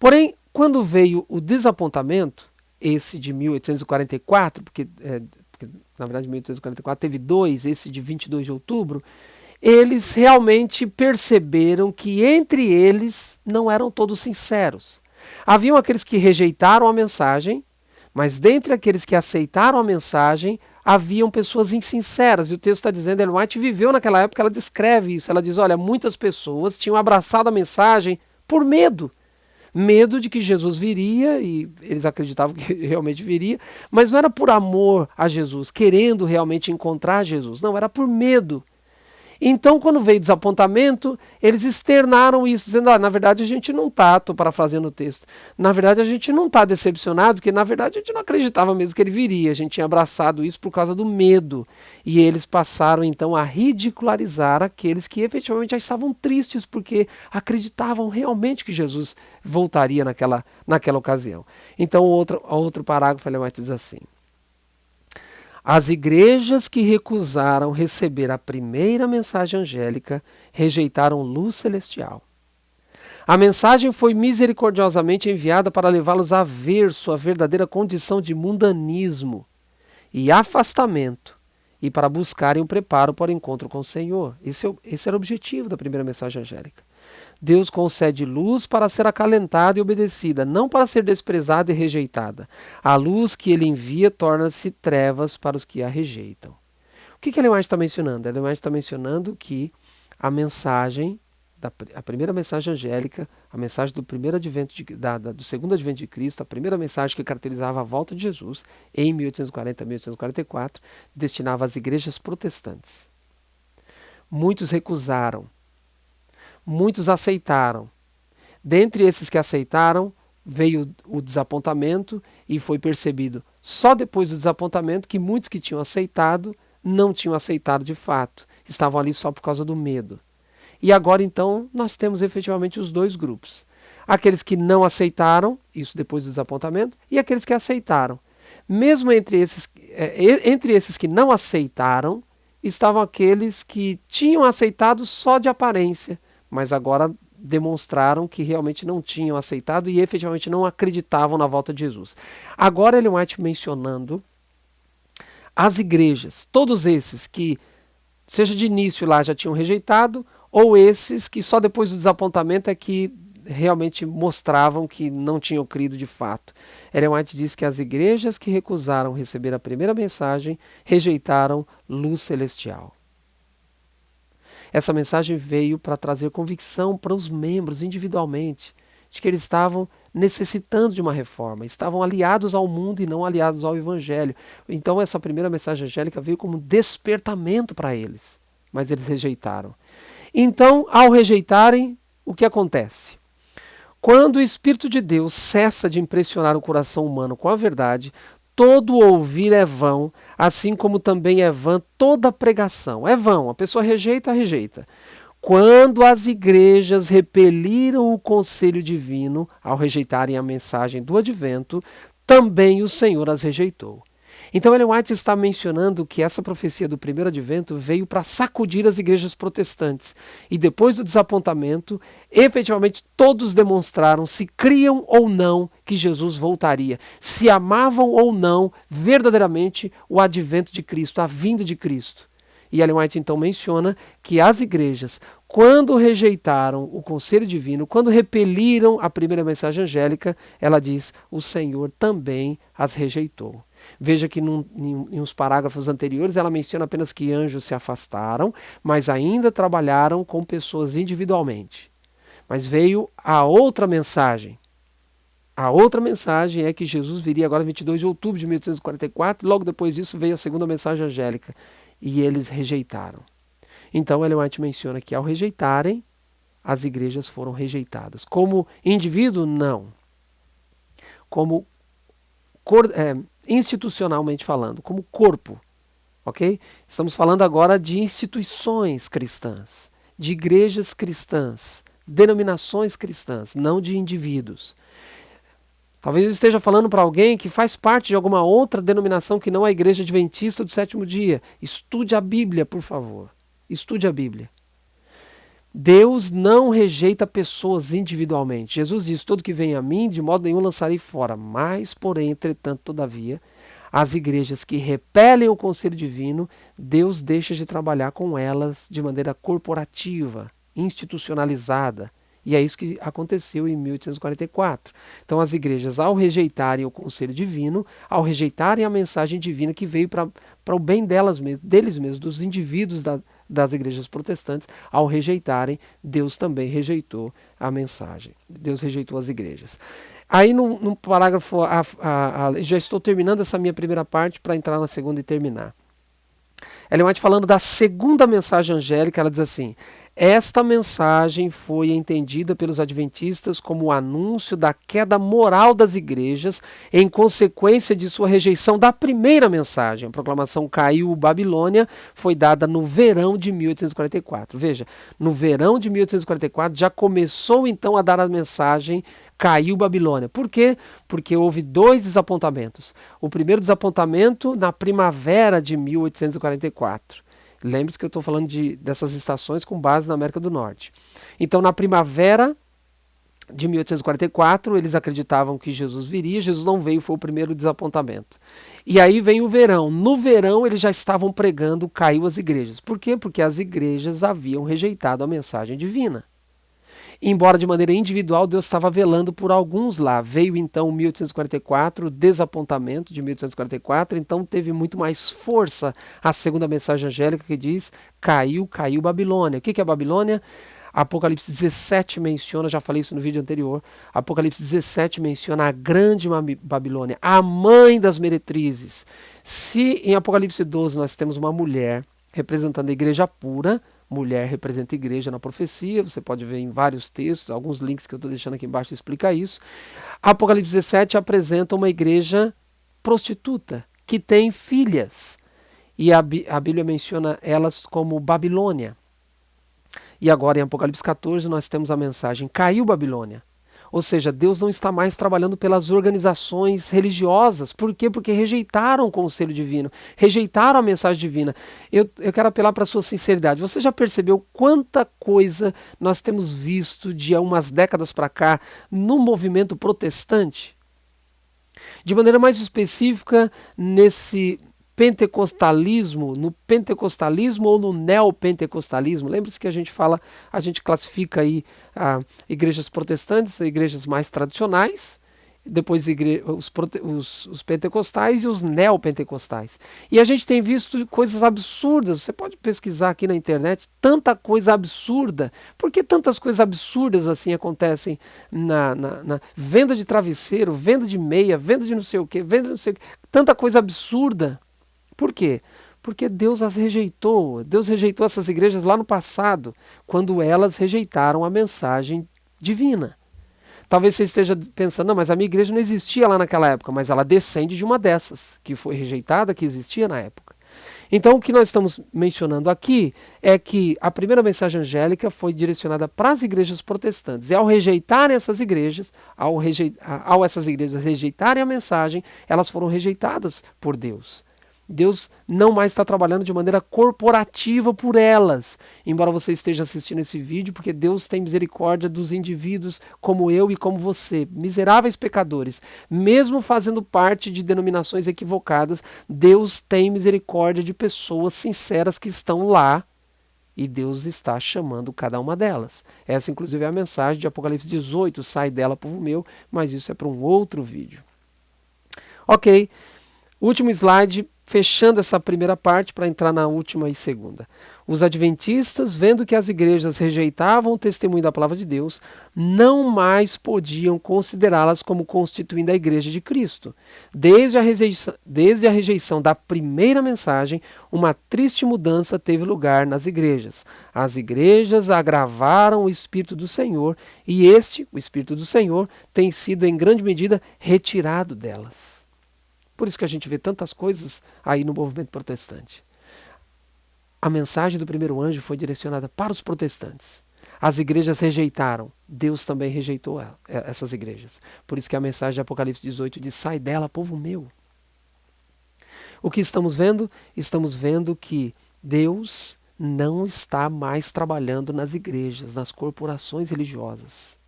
Porém, quando veio o desapontamento, esse de 1844, porque na verdade 1844 teve dois, esse de 22 de outubro, eles realmente perceberam que entre eles não eram todos sinceros. Haviam aqueles que rejeitaram a mensagem, mas dentre aqueles que aceitaram a mensagem, haviam pessoas insinceras. E o texto está dizendo, Ellen White viveu naquela época, ela descreve isso. Ela diz, olha, muitas pessoas tinham abraçado a mensagem por medo. Medo de que Jesus viria, e eles acreditavam que realmente viria, mas não era por amor a Jesus, querendo realmente encontrar Jesus. Não, era por medo. Então, quando veio desapontamento, eles externaram isso, dizendo, na verdade a gente não está, estou parafraseando o texto, na verdade a gente não está decepcionado, porque na verdade a gente não acreditava mesmo que ele viria, a gente tinha abraçado isso por causa do medo. E eles passaram então a ridicularizar aqueles que efetivamente já estavam tristes, porque acreditavam realmente que Jesus voltaria naquela ocasião. Então, outro parágrafo, ele diz assim: as igrejas que recusaram receber a primeira mensagem angélica rejeitaram luz celestial. A mensagem foi misericordiosamente enviada para levá-los a ver sua verdadeira condição de mundanismo e afastamento, e para buscarem um preparo para o encontro com o Senhor. Esse era o objetivo da primeira mensagem angélica. Deus concede luz para ser acalentada e obedecida, não para ser desprezada e rejeitada. A luz que ele envia torna-se trevas para os que a rejeitam. O que Ellen White está mencionando? Ellen White está mencionando que a mensagem, a primeira mensagem angélica, a mensagem do primeiro advento do segundo advento de Cristo, a primeira mensagem que caracterizava a volta de Jesus, em 1840 a 1844, destinava às igrejas protestantes. Muitos recusaram. Muitos aceitaram. Dentre esses que aceitaram, veio o desapontamento, e foi percebido só depois do desapontamento que muitos que tinham aceitado não tinham aceitado de fato. Estavam ali só por causa do medo. E agora então nós temos efetivamente os dois grupos. Aqueles que não aceitaram, isso depois do desapontamento, e aqueles que aceitaram. Mesmo entre esses que não aceitaram, estavam aqueles que tinham aceitado só de aparência, mas agora demonstraram que realmente não tinham aceitado e efetivamente não acreditavam na volta de Jesus. Agora Ellen White mencionando as igrejas, todos esses que, seja de início lá, já tinham rejeitado, ou esses que só depois do desapontamento é que realmente mostravam que não tinham crido de fato. Ellen White diz que as igrejas que recusaram receber a primeira mensagem rejeitaram luz celestial. Essa mensagem veio para trazer convicção para os membros individualmente, de que eles estavam necessitando de uma reforma, estavam aliados ao mundo e não aliados ao Evangelho. Então essa primeira mensagem angélica veio como um despertamento para eles, mas eles rejeitaram. Então, ao rejeitarem, o que acontece? Quando o Espírito de Deus cessa de impressionar o coração humano com a verdade, todo ouvir é vão, assim como também é vã toda pregação. É vão, a pessoa rejeita. Quando as igrejas repeliram o conselho divino, ao rejeitarem a mensagem do advento, também o Senhor as rejeitou. Então Ellen White está mencionando que essa profecia do primeiro advento veio para sacudir as igrejas protestantes. E depois do desapontamento, efetivamente todos demonstraram se criam ou não que Jesus voltaria, se amavam ou não verdadeiramente o advento de Cristo, a vinda de Cristo. E Ellen White então menciona que as igrejas, quando rejeitaram o conselho divino, quando repeliram a primeira mensagem angélica, ela diz, o Senhor também as rejeitou. Veja que em uns parágrafos anteriores ela menciona apenas que anjos se afastaram, mas ainda trabalharam com pessoas individualmente. Mas veio a outra mensagem. A outra mensagem é que Jesus viria agora 22 de outubro de 1844, logo depois disso veio a segunda mensagem angélica. E eles rejeitaram. Então Ellen White menciona que ao rejeitarem, as igrejas foram rejeitadas. Como indivíduo, não. Como institucionalmente falando, como corpo. Ok? Estamos falando agora de instituições cristãs, de igrejas cristãs, denominações cristãs, não de indivíduos. Talvez eu esteja falando para alguém que faz parte de alguma outra denominação que não a Igreja Adventista do Sétimo Dia. Estude a Bíblia, por favor. Estude a Bíblia. Deus não rejeita pessoas individualmente. Jesus diz, todo que vem a mim, de modo nenhum lançarei fora. Mas, porém, entretanto, todavia, as igrejas que repelem o conselho divino, Deus deixa de trabalhar com elas de maneira corporativa, institucionalizada. E é isso que aconteceu em 1844. Então as igrejas, ao rejeitarem o conselho divino, ao rejeitarem a mensagem divina que veio para o bem deles mesmos, dos indivíduos das igrejas protestantes, ao rejeitarem, Deus também rejeitou a mensagem. Deus rejeitou as igrejas. Aí no parágrafo, já estou terminando essa minha primeira parte para entrar na segunda e terminar. Ellen White falando da segunda mensagem angélica, ela diz assim, esta mensagem foi entendida pelos adventistas como o anúncio da queda moral das igrejas em consequência de sua rejeição da primeira mensagem. A proclamação caiu Babilônia foi dada no verão de 1844. Veja, no verão de 1844 já começou então a dar a mensagem caiu Babilônia. Por quê? Porque houve dois desapontamentos. O primeiro desapontamento na primavera de 1844. Lembre-se que eu estou falando dessas estações com base na América do Norte. Então, na primavera de 1844, eles acreditavam que Jesus viria, Jesus não veio, foi o primeiro desapontamento. E aí vem o verão. No verão, eles já estavam pregando, caiu as igrejas. Por quê? Porque as igrejas haviam rejeitado a mensagem divina. Embora de maneira individual, Deus estava velando por alguns lá. Veio então 1844, o desapontamento de 1844, então teve muito mais força a segunda mensagem angélica que diz, caiu Babilônia. O que é Babilônia? Apocalipse 17 menciona, já falei isso no vídeo anterior, Apocalipse 17 menciona a grande Babilônia, a mãe das meretrizes. Se em Apocalipse 12 nós temos uma mulher representando a igreja pura, mulher representa a igreja na profecia, você pode ver em vários textos, alguns links que eu estou deixando aqui embaixo explica isso. Apocalipse 17 apresenta uma igreja prostituta, que tem filhas, e a Bíblia menciona elas como Babilônia. E agora em Apocalipse 14 nós temos a mensagem, caiu Babilônia. Ou seja, Deus não está mais trabalhando pelas organizações religiosas. Por quê? Porque rejeitaram o conselho divino, rejeitaram a mensagem divina. Eu quero apelar para a sua sinceridade. Você já percebeu quanta coisa nós temos visto de umas décadas para cá no movimento protestante? De maneira mais específica, nesse pentecostalismo, no pentecostalismo ou no neopentecostalismo. Lembre-se que a gente classifica aí igrejas protestantes, igrejas mais tradicionais, depois os pentecostais e os neopentecostais. E a gente tem visto coisas absurdas, você pode pesquisar aqui na internet, tanta coisa absurda. Por que tantas coisas absurdas assim acontecem na venda de travesseiro, venda de meia, venda de não sei o que, venda de não sei o que, tanta coisa absurda. Por quê? Porque Deus as rejeitou. Deus rejeitou essas igrejas lá no passado, quando elas rejeitaram a mensagem divina. Talvez você esteja pensando, não, mas a minha igreja não existia lá naquela época, mas ela descende de uma dessas, que foi rejeitada, que existia na época. Então, o que nós estamos mencionando aqui é que a primeira mensagem angélica foi direcionada para as igrejas protestantes. E ao rejeitarem essas igrejas, ao essas igrejas rejeitarem a mensagem, elas foram rejeitadas por Deus. Deus não mais está trabalhando de maneira corporativa por elas. Embora você esteja assistindo esse vídeo, porque Deus tem misericórdia dos indivíduos como eu e como você, miseráveis pecadores. Mesmo fazendo parte de denominações equivocadas, Deus tem misericórdia de pessoas sinceras que estão lá e Deus está chamando cada uma delas. Essa, inclusive, é a mensagem de Apocalipse 18, sai dela, povo meu, mas isso é para um outro vídeo. Ok, último slide. Fechando essa primeira parte para entrar na última e segunda. Os adventistas, vendo que as igrejas rejeitavam o testemunho da palavra de Deus, não mais podiam considerá-las como constituindo a igreja de Cristo. Desde a rejeição da primeira mensagem, uma triste mudança teve lugar nas igrejas. As igrejas agravaram o Espírito do Senhor e o Espírito do Senhor, tem sido em grande medida retirado delas. Por isso que a gente vê tantas coisas aí no movimento protestante. A mensagem do primeiro anjo foi direcionada para os protestantes. As igrejas rejeitaram. Deus também rejeitou essas igrejas. Por isso que a mensagem de Apocalipse 18 diz, sai dela, povo meu. O que estamos vendo? Estamos vendo que Deus não está mais trabalhando nas igrejas, nas corporações religiosas.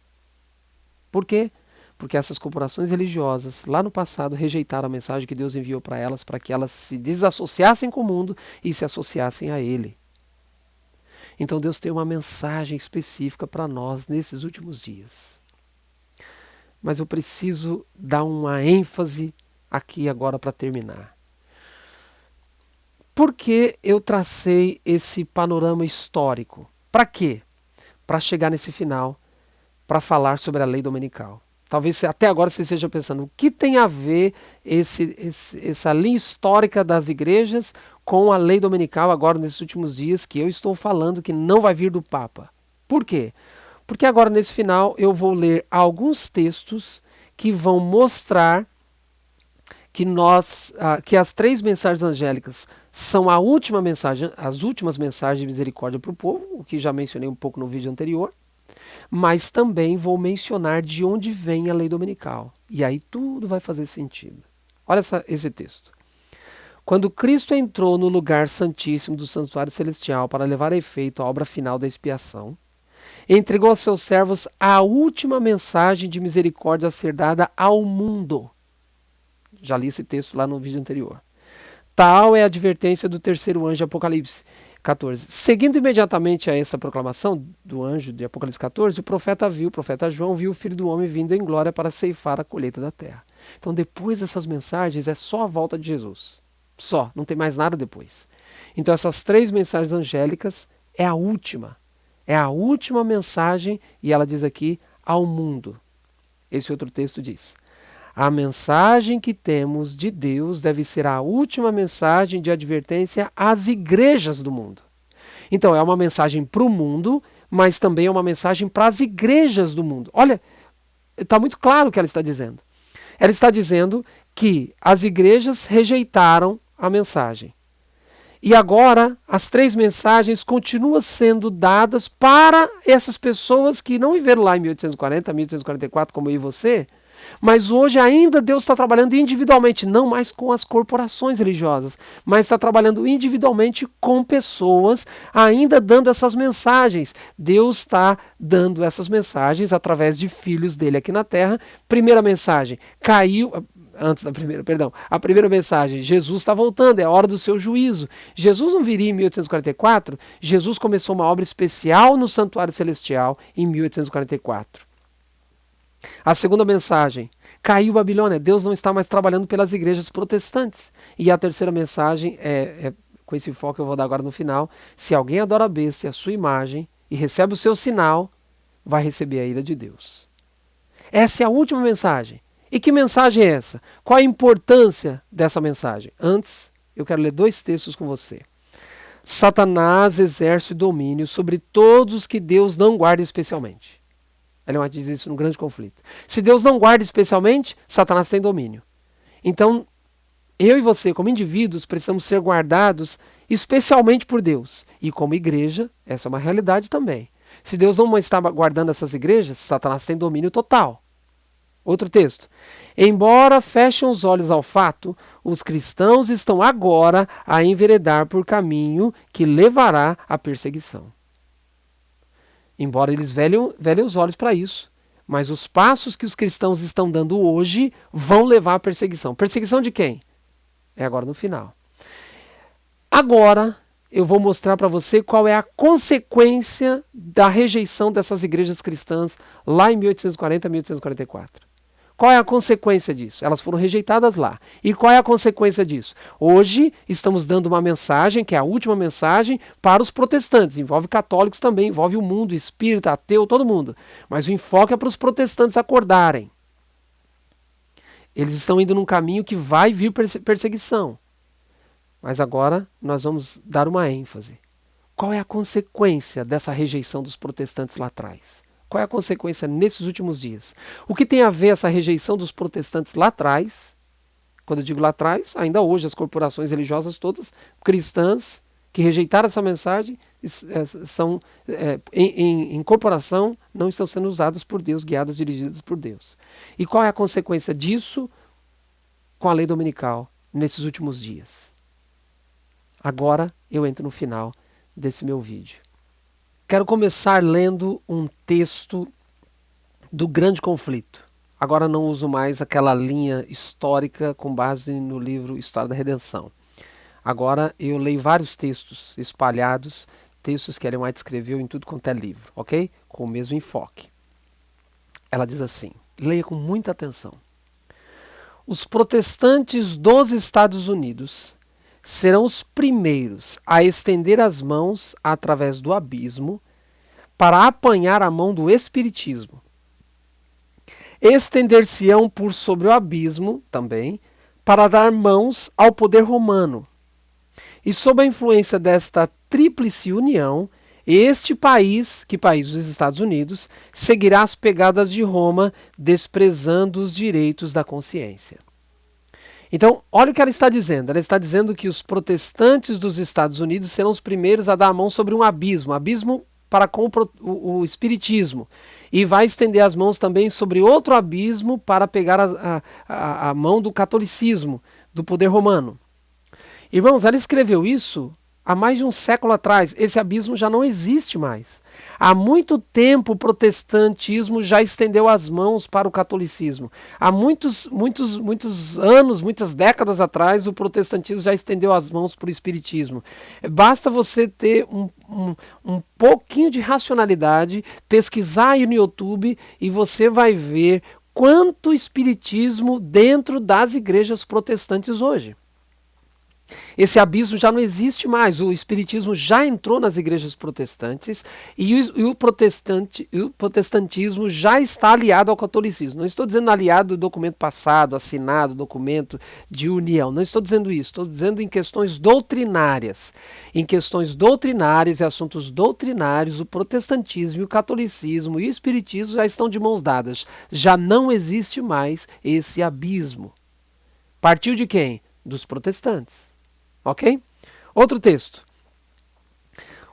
Por quê? Porque essas corporações religiosas, lá no passado, rejeitaram a mensagem que Deus enviou para que elas se desassociassem com o mundo e se associassem a Ele. Então Deus tem uma mensagem específica para nós nesses últimos dias. Mas eu preciso dar uma ênfase aqui agora para terminar. Por que eu tracei esse panorama histórico? Para quê? Para chegar nesse final, para falar sobre a lei dominical. Talvez até agora você esteja pensando, o que tem a ver essa linha histórica das igrejas com a lei dominical agora nesses últimos dias que eu estou falando que não vai vir do Papa? Por quê? Porque agora nesse final eu vou ler alguns textos que vão mostrar que as três mensagens angélicas são a última mensagem, as últimas mensagens de misericórdia para o povo, o que já mencionei um pouco no vídeo anterior. Mas também vou mencionar de onde vem a lei dominical. E aí tudo vai fazer sentido. Olha esse texto. Quando Cristo entrou no lugar santíssimo do santuário celestial para levar a efeito a obra final da expiação, entregou aos seus servos a última mensagem de misericórdia a ser dada ao mundo. Já li esse texto lá no vídeo anterior. Tal é a advertência do terceiro anjo de Apocalipse 14. Seguindo imediatamente a essa proclamação do anjo de Apocalipse 14, o profeta João viu o Filho do Homem vindo em glória para ceifar a colheita da terra. Então depois dessas mensagens é só a volta de Jesus. Só, não tem mais nada depois. Então essas três mensagens angélicas é a última. É a última mensagem e ela diz aqui ao mundo. Esse outro texto diz: a mensagem que temos de Deus deve ser a última mensagem de advertência às igrejas do mundo. Então é uma mensagem para o mundo, mas também é uma mensagem para as igrejas do mundo. Olha, está muito claro o que ela está dizendo. Ela está dizendo que as igrejas rejeitaram a mensagem. E agora as três mensagens continuam sendo dadas para essas pessoas que não viveram lá em 1840, 1844, como eu e você. Mas hoje ainda Deus está trabalhando individualmente, não mais com as corporações religiosas, mas está trabalhando individualmente com pessoas, ainda dando essas mensagens. Deus está dando essas mensagens através de filhos dele aqui na terra. Primeira mensagem, a primeira mensagem, Jesus está voltando, é a hora do seu juízo. Jesus não viria em 1844, Jesus começou uma obra especial no santuário celestial em 1844. A segunda mensagem, caiu Babilônia, Deus não está mais trabalhando pelas igrejas protestantes. E a terceira mensagem, com esse foco que eu vou dar agora no final, se alguém adora a besta e a sua imagem e recebe o seu sinal, vai receber a ira de Deus. Essa é a última mensagem. E que mensagem é essa? Qual a importância dessa mensagem? Antes, eu quero ler dois textos com você. Satanás exerce domínio sobre todos os que Deus não guarda especialmente. Ellen White diz isso no Grande Conflito. Se Deus não guarda especialmente, Satanás tem domínio. Então, Eu e você, como indivíduos, precisamos ser guardados especialmente por Deus. E como igreja, essa é uma realidade também. Se Deus não está guardando essas igrejas, Satanás tem domínio total. Outro texto. Embora fechem os olhos ao fato, os cristãos estão agora a enveredar por caminho que levará à perseguição. Embora eles velhem os olhos para isso, mas os passos que os cristãos estão dando hoje vão levar à perseguição. Perseguição de quem? É agora no final. Agora eu vou mostrar para você qual é a consequência da rejeição dessas igrejas cristãs lá em 1840, 1844. Qual é a consequência disso? Elas foram rejeitadas lá. E qual é a consequência disso? Hoje estamos dando uma mensagem, que é a última mensagem, para os protestantes. Envolve católicos também, envolve o mundo, espírita, ateu, todo mundo. Mas o enfoque é para os protestantes acordarem. Eles estão indo num caminho que vai vir perseguição. Mas agora nós vamos dar uma ênfase. Qual é a consequência dessa rejeição dos protestantes lá atrás? Qual é a consequência nesses últimos dias? O que tem a ver essa rejeição dos protestantes lá atrás? Quando eu digo lá atrás, ainda hoje as corporações religiosas todas cristãs que rejeitaram essa mensagem são em corporação, não estão sendo usadas por Deus, guiadas, dirigidas por Deus. E qual é a consequência disso com a lei dominical nesses últimos dias? Agora eu entro no final desse meu vídeo. Quero começar lendo um texto do Grande Conflito. Agora não uso mais aquela linha histórica com base no livro História da Redenção. Agora eu leio vários textos espalhados, textos que Ellen White escreveu em tudo quanto é livro, ok? Com o mesmo enfoque. Ela diz assim, leia com muita atenção. Os protestantes dos Estados Unidos serão os primeiros a estender as mãos através do abismo para apanhar a mão do espiritismo. Estender-se-ão por sobre o abismo, também, para dar mãos ao poder romano. E sob a influência desta tríplice união, este país, que país? Os Estados Unidos, seguirá as pegadas de Roma, desprezando os direitos da consciência. Então, olha o que ela está dizendo. Ela está dizendo que os protestantes dos Estados Unidos serão os primeiros a dar a mão sobre um abismo para com o espiritismo. E vai estender as mãos também sobre outro abismo para pegar a mão do catolicismo, do poder romano. Irmãos, ela escreveu isso há mais de um século atrás. Esse abismo já não existe mais. Há muito tempo o protestantismo já estendeu as mãos para o catolicismo. Há muitos anos, muitas décadas atrás, o protestantismo já estendeu as mãos para o espiritismo. Basta você ter um pouquinho de racionalidade, pesquisar aí no YouTube e você vai ver quanto espiritismo dentro das igrejas protestantes hoje. Esse abismo já não existe mais, o espiritismo já entrou nas igrejas protestantes e o protestantismo já está aliado ao catolicismo. Não estou dizendo aliado do documento passado, assinado, documento de união, não estou dizendo isso, estou dizendo em questões doutrinárias. Em questões doutrinárias e assuntos doutrinários, o protestantismo, o catolicismo e o espiritismo já estão de mãos dadas. Já não existe mais esse abismo. Partiu de quem? Dos protestantes. Ok? Outro texto.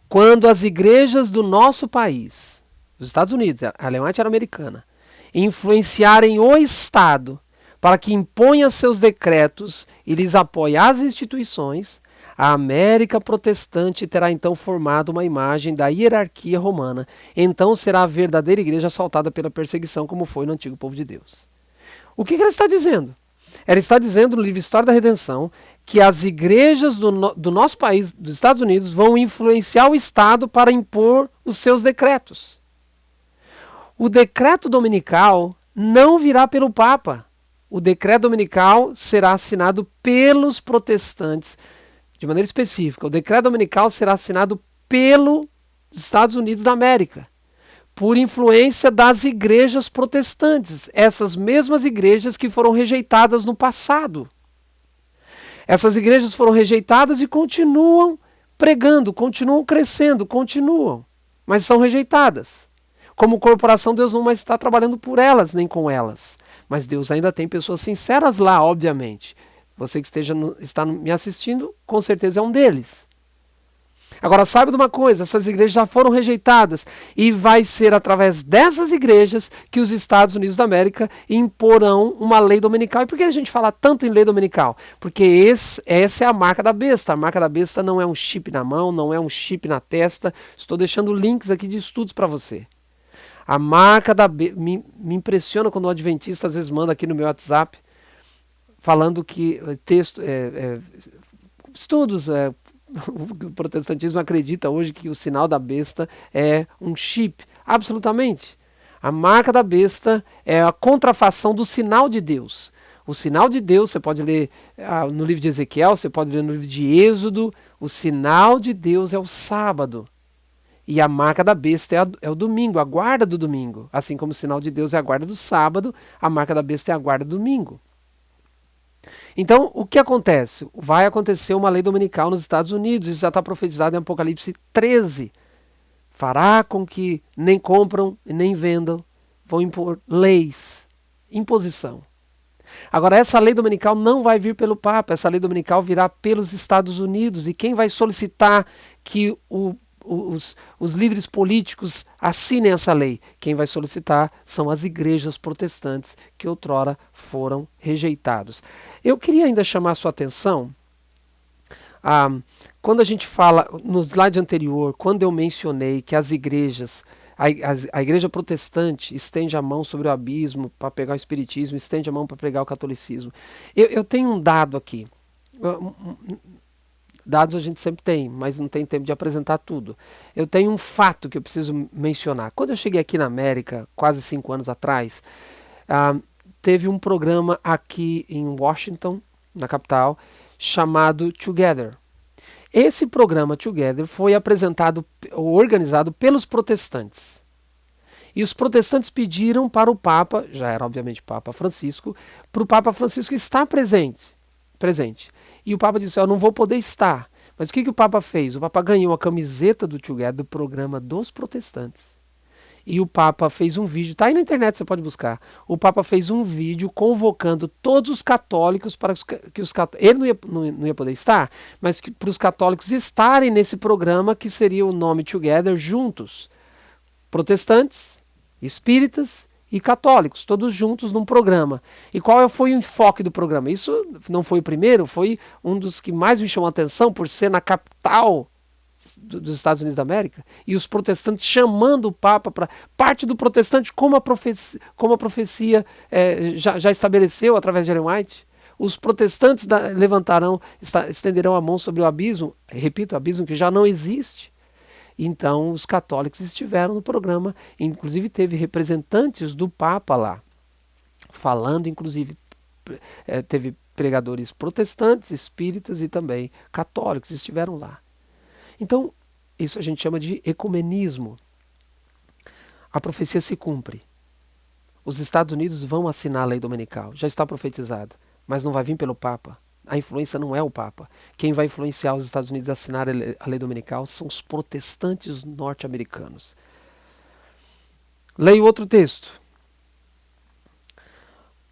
Quando as igrejas do nosso país, dos Estados Unidos, a Ellen White era americana, influenciarem o Estado para que imponha seus decretos e lhes apoie as instituições, a América protestante terá então formado uma imagem da hierarquia romana. Então será a verdadeira igreja assaltada pela perseguição, como foi no antigo povo de Deus. O que ela está dizendo? Ela está dizendo no livro História da Redenção que as igrejas do nosso país, dos Estados Unidos, vão influenciar o Estado para impor os seus decretos. O decreto dominical não virá pelo Papa. O decreto dominical será assinado pelos protestantes, de maneira específica. O decreto dominical será assinado pelos Estados Unidos da América, por influência das igrejas protestantes, essas mesmas igrejas que foram rejeitadas no passado. Essas igrejas foram rejeitadas e continuam pregando, continuam crescendo, continuam, mas são rejeitadas. Como corporação, Deus não mais está trabalhando por elas, nem com elas. Mas Deus ainda tem pessoas sinceras lá, obviamente. Você que está me assistindo, com certeza é um deles. Agora, saiba de uma coisa, essas igrejas já foram rejeitadas e vai ser através dessas igrejas que os Estados Unidos da América imporão uma lei dominical. E por que a gente fala tanto em lei dominical? Porque essa é a marca da besta. A marca da besta não é um chip na mão, não é um chip na testa. Estou deixando links aqui de estudos para você. A marca da besta me impressiona quando o adventista às vezes manda aqui no meu WhatsApp falando que estudos... O protestantismo acredita hoje que o sinal da besta é um chip. Absolutamente. A marca da besta é a contrafação do sinal de Deus. O sinal de Deus, você pode ler no livro de Ezequiel, você pode ler no livro de Êxodo. O sinal de Deus é o sábado. E a marca da besta é o domingo, a guarda do domingo. Assim como o sinal de Deus é a guarda do sábado, a marca da besta é a guarda do domingo. Então, o que acontece? Vai acontecer uma lei dominical nos Estados Unidos, isso já está profetizado em Apocalipse 13. Fará com que nem compram e nem vendam, vão impor leis, imposição. Agora, essa lei dominical não vai vir pelo Papa, essa lei dominical virá pelos Estados Unidos. E quem vai solicitar que os líderes políticos assinem essa lei? Quem vai solicitar são as igrejas protestantes que outrora foram rejeitados. Eu queria ainda chamar a sua atenção, quando a gente fala, no slide anterior, quando eu mencionei que as igrejas, a igreja protestante estende a mão sobre o abismo para pegar o espiritismo, estende a mão para pregar o catolicismo. Eu tenho um dado aqui. Dados a gente sempre tem, mas não tem tempo de apresentar tudo. Eu tenho um fato que eu preciso mencionar. Quando eu cheguei aqui na América, quase 5 anos atrás, teve um programa aqui em Washington, na capital, chamado Together. Esse programa Together foi apresentado ou organizado pelos protestantes. E os protestantes pediram para o Papa, já era obviamente o Papa Francisco, para o Papa Francisco estar presente. E o Papa disse, eu não vou poder estar. Mas o que o Papa fez? O Papa ganhou a camiseta do Together, do programa dos protestantes. E o Papa fez um vídeo, está aí na internet, você pode buscar. O Papa fez um vídeo convocando todos os católicos para que os católicos... Ele não ia poder estar, mas para os católicos estarem nesse programa que seria o nome Together juntos. Protestantes, espíritas e católicos, todos juntos num programa. E qual foi o enfoque do programa? Isso não foi o primeiro, foi um dos que mais me chamou a atenção por ser na capital dos Estados Unidos da América, e os protestantes chamando o Papa para... Parte do protestante, como a profecia já estabeleceu através de Ellen White, os protestantes estenderão a mão sobre o abismo, repito, o abismo que já não existe. Então os católicos estiveram no programa, inclusive teve representantes do Papa lá, falando, inclusive teve pregadores protestantes, espíritas e também católicos estiveram lá. Então, isso a gente chama de ecumenismo. A profecia se cumpre. Os Estados Unidos vão assinar a lei dominical, já está profetizado, mas não vai vir pelo Papa. A influência não é o Papa. Quem vai influenciar os Estados Unidos a assinar a lei dominical são os protestantes norte-americanos. Leia outro texto.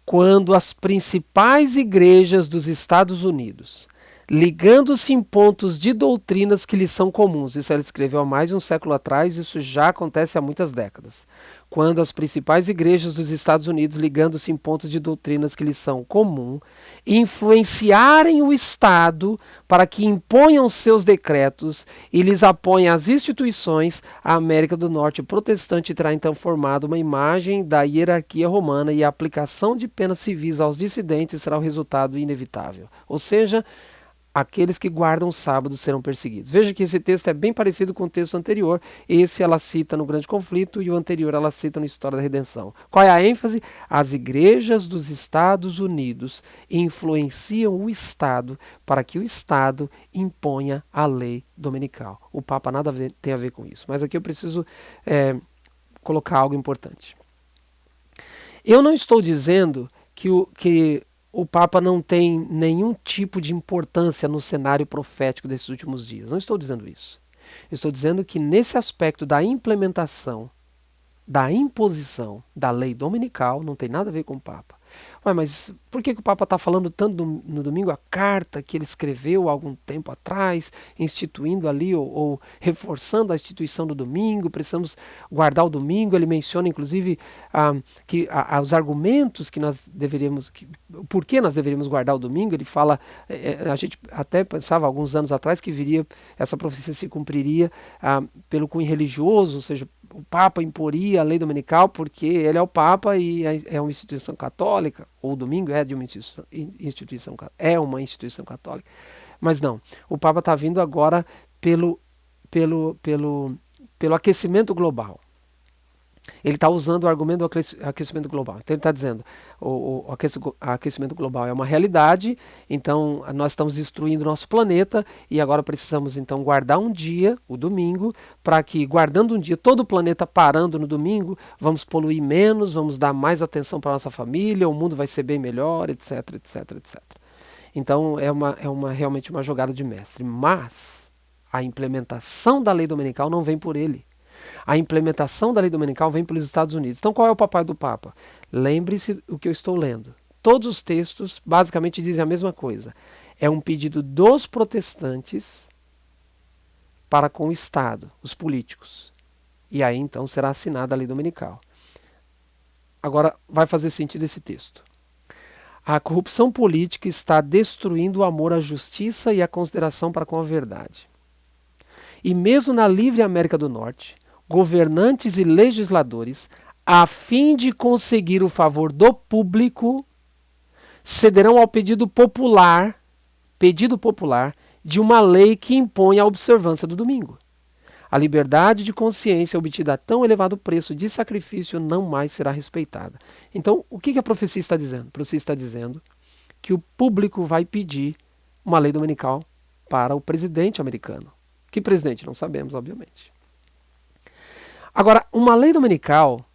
Quando as principais igrejas dos Estados Unidos, ligando-se em pontos de doutrinas que lhes são comuns. Isso ela escreveu há mais de um século atrás, isso já acontece há muitas décadas. Quando as principais igrejas dos Estados Unidos, ligando-se em pontos de doutrinas que lhes são comuns, influenciarem o Estado para que imponham seus decretos e lhes apoiem as instituições, a América do Norte protestante terá então formado uma imagem da hierarquia romana e a aplicação de penas civis aos dissidentes será o resultado inevitável. Ou seja, aqueles que guardam o sábado serão perseguidos. Veja que esse texto é bem parecido com o texto anterior. Esse ela cita no Grande Conflito e o anterior ela cita no História da Redenção. Qual é a ênfase? As igrejas dos Estados Unidos influenciam o Estado para que o Estado imponha a lei dominical. O Papa nada tem a ver com isso. Mas aqui eu preciso colocar algo importante. Eu não estou dizendo que o Papa não tem nenhum tipo de importância no cenário profético desses últimos dias. Não estou dizendo isso. Eu estou dizendo que nesse aspecto da implementação, da imposição da lei dominical, não tem nada a ver com o Papa. Ué, mas por que o Papa está falando tanto no domingo? A carta que ele escreveu há algum tempo atrás, instituindo ali ou reforçando a instituição do domingo, precisamos guardar o domingo. Ele menciona, inclusive, que os argumentos que nós deveríamos, por que nós deveríamos guardar o domingo. Ele fala, a gente até pensava alguns anos atrás que viria, essa profecia se cumpriria pelo cunho religioso, ou seja, o Papa imporia a lei dominical porque ele é o Papa e é uma instituição católica, ou o domingo é de uma instituição católica. Mas não, o Papa está vindo agora pelo, pelo aquecimento global. Ele está usando o argumento do aquecimento global. Então ele está dizendo, o aquecimento global é uma realidade, então nós estamos destruindo o nosso planeta e agora precisamos então guardar um dia, o domingo, para que guardando um dia, todo o planeta parando no domingo, vamos poluir menos, vamos dar mais atenção para a nossa família, o mundo vai ser bem melhor, etc, etc, etc. Então realmente uma jogada de mestre. Mas a implementação da lei dominical não vem por ele. A implementação da lei dominical vem pelos Estados Unidos. Então qual é o papel do Papa? Lembre-se o que eu estou lendo. Todos os textos basicamente dizem a mesma coisa. É um pedido dos protestantes para com o Estado, os políticos. E aí então será assinada a lei dominical. Agora vai fazer sentido esse texto. A corrupção política está destruindo o amor à justiça e a consideração para com a verdade. E mesmo na livre América do Norte, governantes e legisladores, a fim de conseguir o favor do público, cederão ao pedido popular de uma lei que impõe a observância do domingo. A liberdade de consciência obtida a tão elevado preço de sacrifício não mais será respeitada. Então, o que a profecia está dizendo? A profecia está dizendo que o público vai pedir uma lei dominical para o presidente americano. Que presidente? Não sabemos, obviamente. Agora, uma lei dominical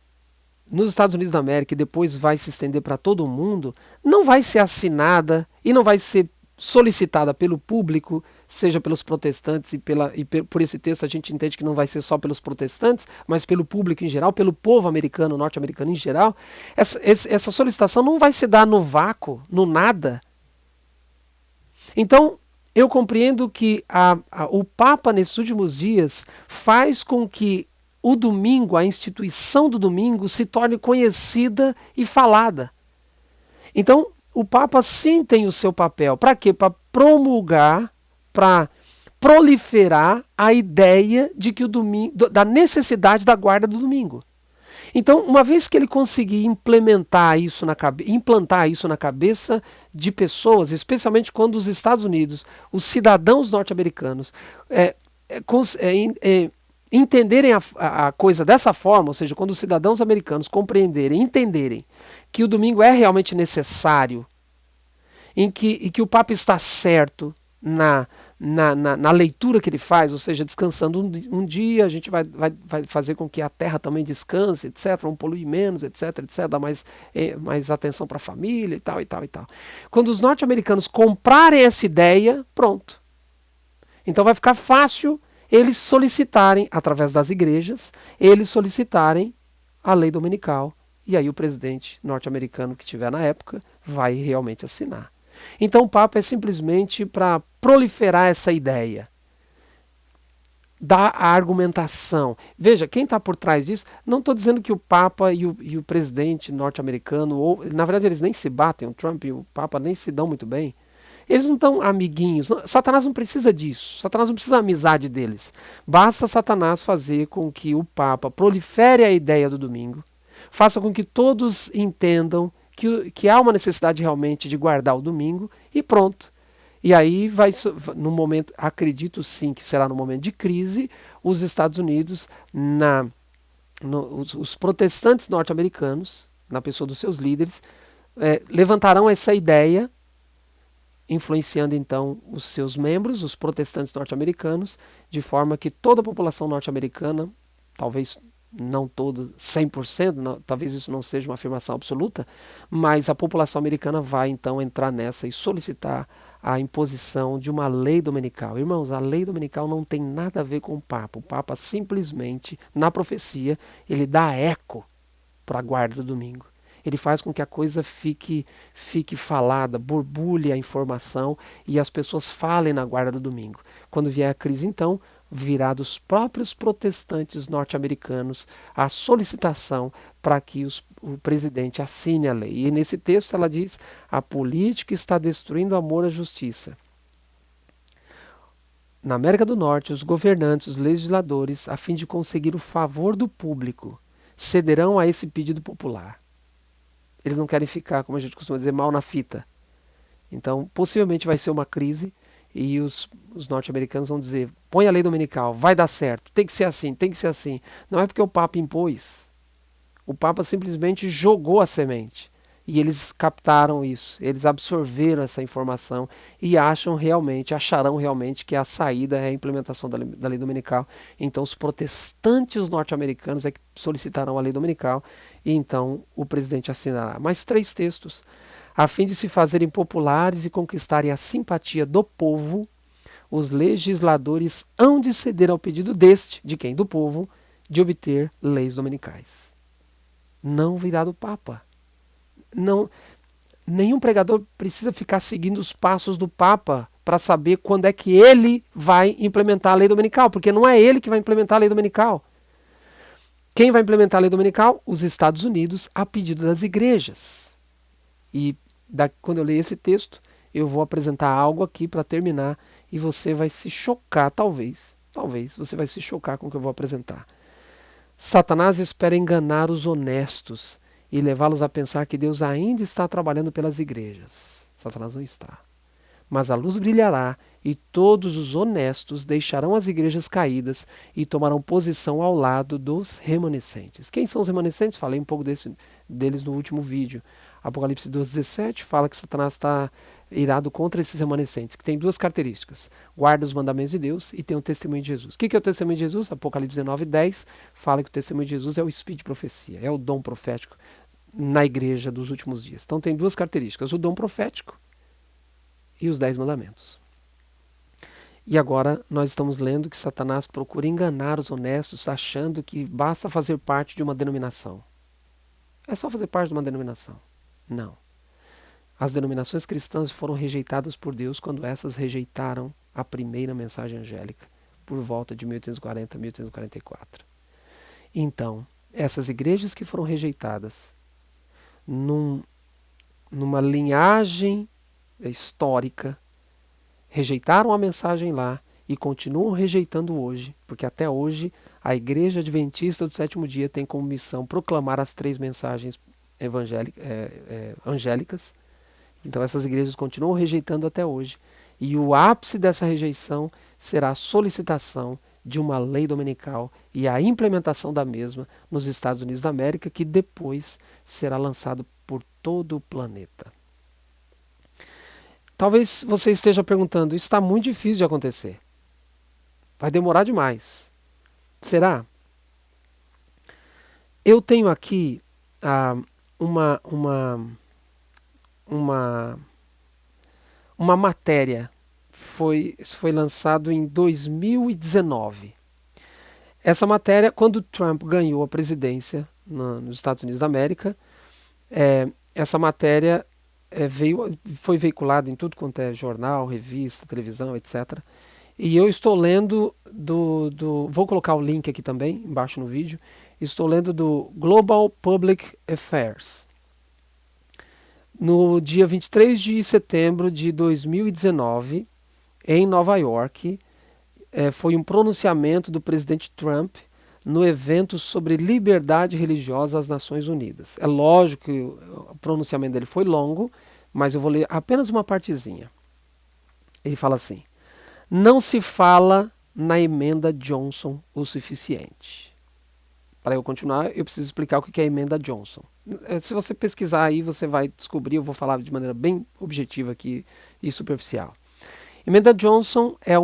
nos Estados Unidos da América e depois vai se estender para todo o mundo, não vai ser assinada e não vai ser solicitada pelo público, seja pelos protestantes por esse texto a gente entende que não vai ser só pelos protestantes, mas pelo público em geral, pelo povo americano, norte-americano em geral. Essa solicitação não vai se dar no vácuo, no nada. Então, eu compreendo que o Papa, nesses últimos dias, faz com que o domingo, a instituição do domingo, se torne conhecida e falada. Então, o Papa sim tem o seu papel. Para quê? Para promulgar, para proliferar a ideia de que o domingo, da necessidade da guarda do domingo. Então, uma vez que ele conseguir implantar isso na cabeça de pessoas, especialmente quando os Estados Unidos, os cidadãos norte-americanos, entenderem a coisa dessa forma, ou seja, quando os cidadãos americanos compreenderem, entenderem que o domingo é realmente necessário, em que o Papa está certo na leitura que ele faz, ou seja, descansando um dia, a gente vai fazer com que a terra também descanse, etc., não polui menos, etc., dar mais atenção para a família e tal, e tal, e tal. Quando os norte-americanos comprarem essa ideia, pronto. Então vai ficar fácil eles solicitarem, através das igrejas, eles solicitarem a lei dominical, e aí o presidente norte-americano que tiver na época vai realmente assinar. Então o Papa é simplesmente para proliferar essa ideia, dar a argumentação. Veja, quem está por trás disso, não estou dizendo que o Papa e o presidente norte-americano, na verdade eles nem se batem, o Trump e o Papa nem se dão muito bem. Eles não estão amiguinhos. Satanás não precisa disso. Satanás não precisa da amizade deles. Basta Satanás fazer com que o Papa prolifere a ideia do domingo, faça com que todos entendam que há uma necessidade realmente de guardar o domingo e pronto. E aí no momento, acredito sim que será no momento de crise, os Estados Unidos, os protestantes norte-americanos, na pessoa dos seus líderes, levantarão essa ideia, influenciando então os seus membros, os protestantes norte-americanos, de forma que toda a população norte-americana, talvez não toda, 100%, talvez isso não seja uma afirmação absoluta, mas a população americana vai então entrar nessa e solicitar a imposição de uma lei dominical. Irmãos, a lei dominical não tem nada a ver com o Papa. O Papa simplesmente, na profecia, ele dá eco para a guarda do domingo. Ele faz com que a coisa fique falada, borbulhe a informação e as pessoas falem na guarda do domingo. Quando vier a crise, então, virá dos próprios protestantes norte-americanos a solicitação para que o presidente assine a lei. E nesse texto ela diz: a política está destruindo o amor à justiça. Na América do Norte, os governantes, os legisladores, a fim de conseguir o favor do público, cederão a esse pedido popular. Eles não querem ficar, como a gente costuma dizer, mal na fita. Então, possivelmente vai ser uma crise e os norte-americanos vão dizer: põe a lei dominical, vai dar certo, tem que ser assim, tem que ser assim. Não é porque o Papa impôs. O Papa simplesmente jogou a semente. E eles captaram isso, eles absorveram essa informação e acharão realmente que a saída é a implementação da lei dominical. Então os protestantes norte-americanos é que solicitarão a lei dominical e então o presidente assinará. Mais 3 textos. A fim de se fazerem populares e conquistarem a simpatia do povo, os legisladores hão de ceder ao pedido de quem? Do povo, de obter leis dominicais. Não virá do Papa. Não, nenhum pregador precisa ficar seguindo os passos do Papa para saber quando é que ele vai implementar a lei dominical, porque não é ele que vai implementar a lei dominical. Quem vai implementar a lei dominical? Os Estados Unidos, a pedido das igrejas. E quando eu ler esse texto, eu vou apresentar algo aqui para terminar e você vai se chocar, talvez você vai se chocar com o que eu vou apresentar. Satanás espera enganar os honestos e levá-los a pensar que Deus ainda está trabalhando pelas igrejas. Satanás não está. Mas a luz brilhará e todos os honestos deixarão as igrejas caídas e tomarão posição ao lado dos remanescentes. Quem são os remanescentes? Falei um pouco deles no último vídeo. Apocalipse 2,17 fala que Satanás está irado contra esses remanescentes, que tem 2 características: guarda os mandamentos de Deus e tem o testemunho de Jesus. O que é o testemunho de Jesus? Apocalipse 19,10 fala que o testemunho de Jesus é o espírito de profecia, é o dom profético na igreja dos últimos dias. Então tem 2 características: o dom profético e os 10 mandamentos. E agora nós estamos lendo que Satanás procura enganar os honestos, achando que basta fazer parte de uma denominação. É só fazer parte de uma denominação. Não. As denominações cristãs foram rejeitadas por Deus quando essas rejeitaram a primeira mensagem angélica, por volta de 1840, 1844. Então, essas igrejas que foram rejeitadas numa linhagem histórica, rejeitaram a mensagem lá e continuam rejeitando hoje, porque até hoje a Igreja Adventista do Sétimo Dia tem como missão proclamar as 3 mensagens angélicas. Então essas igrejas continuam rejeitando até hoje. E o ápice dessa rejeição será a solicitação de uma lei dominical e a implementação da mesma nos Estados Unidos da América, que depois será lançado por todo o planeta. Talvez você esteja perguntando: isso está muito difícil de acontecer. Vai demorar demais. Será? Eu tenho aqui uma matéria. Isso foi lançado em 2019. Essa matéria, quando Trump ganhou a presidência nos Estados Unidos da América, essa matéria foi veiculada em tudo quanto é jornal, revista, televisão, etc. E eu estou lendo vou colocar o link aqui também, embaixo no vídeo. Estou lendo do Global Public Affairs. No dia 23 de setembro de 2019, em Nova York, foi um pronunciamento do presidente Trump no evento sobre liberdade religiosa às Nações Unidas. É lógico que o pronunciamento dele foi longo, mas eu vou ler apenas uma partezinha. Ele fala assim: não se fala na emenda Johnson o suficiente. Para eu continuar, eu preciso explicar o que é a emenda Johnson. Se você pesquisar aí, você vai descobrir, eu vou falar de maneira bem objetiva aqui e superficial. Emenda Johnson era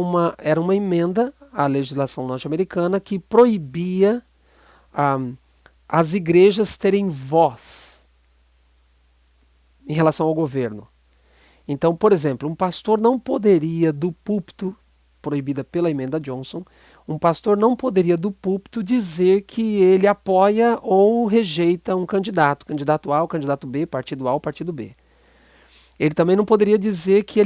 uma emenda à legislação norte-americana que proibia as igrejas terem voz em relação ao governo. Então, por exemplo, um pastor não poderia, do púlpito, proibida pela emenda Johnson, Um pastor não poderia do púlpito dizer que ele apoia ou rejeita um candidato, candidato A ou candidato B, partido A ou partido B. Ele também não poderia dizer que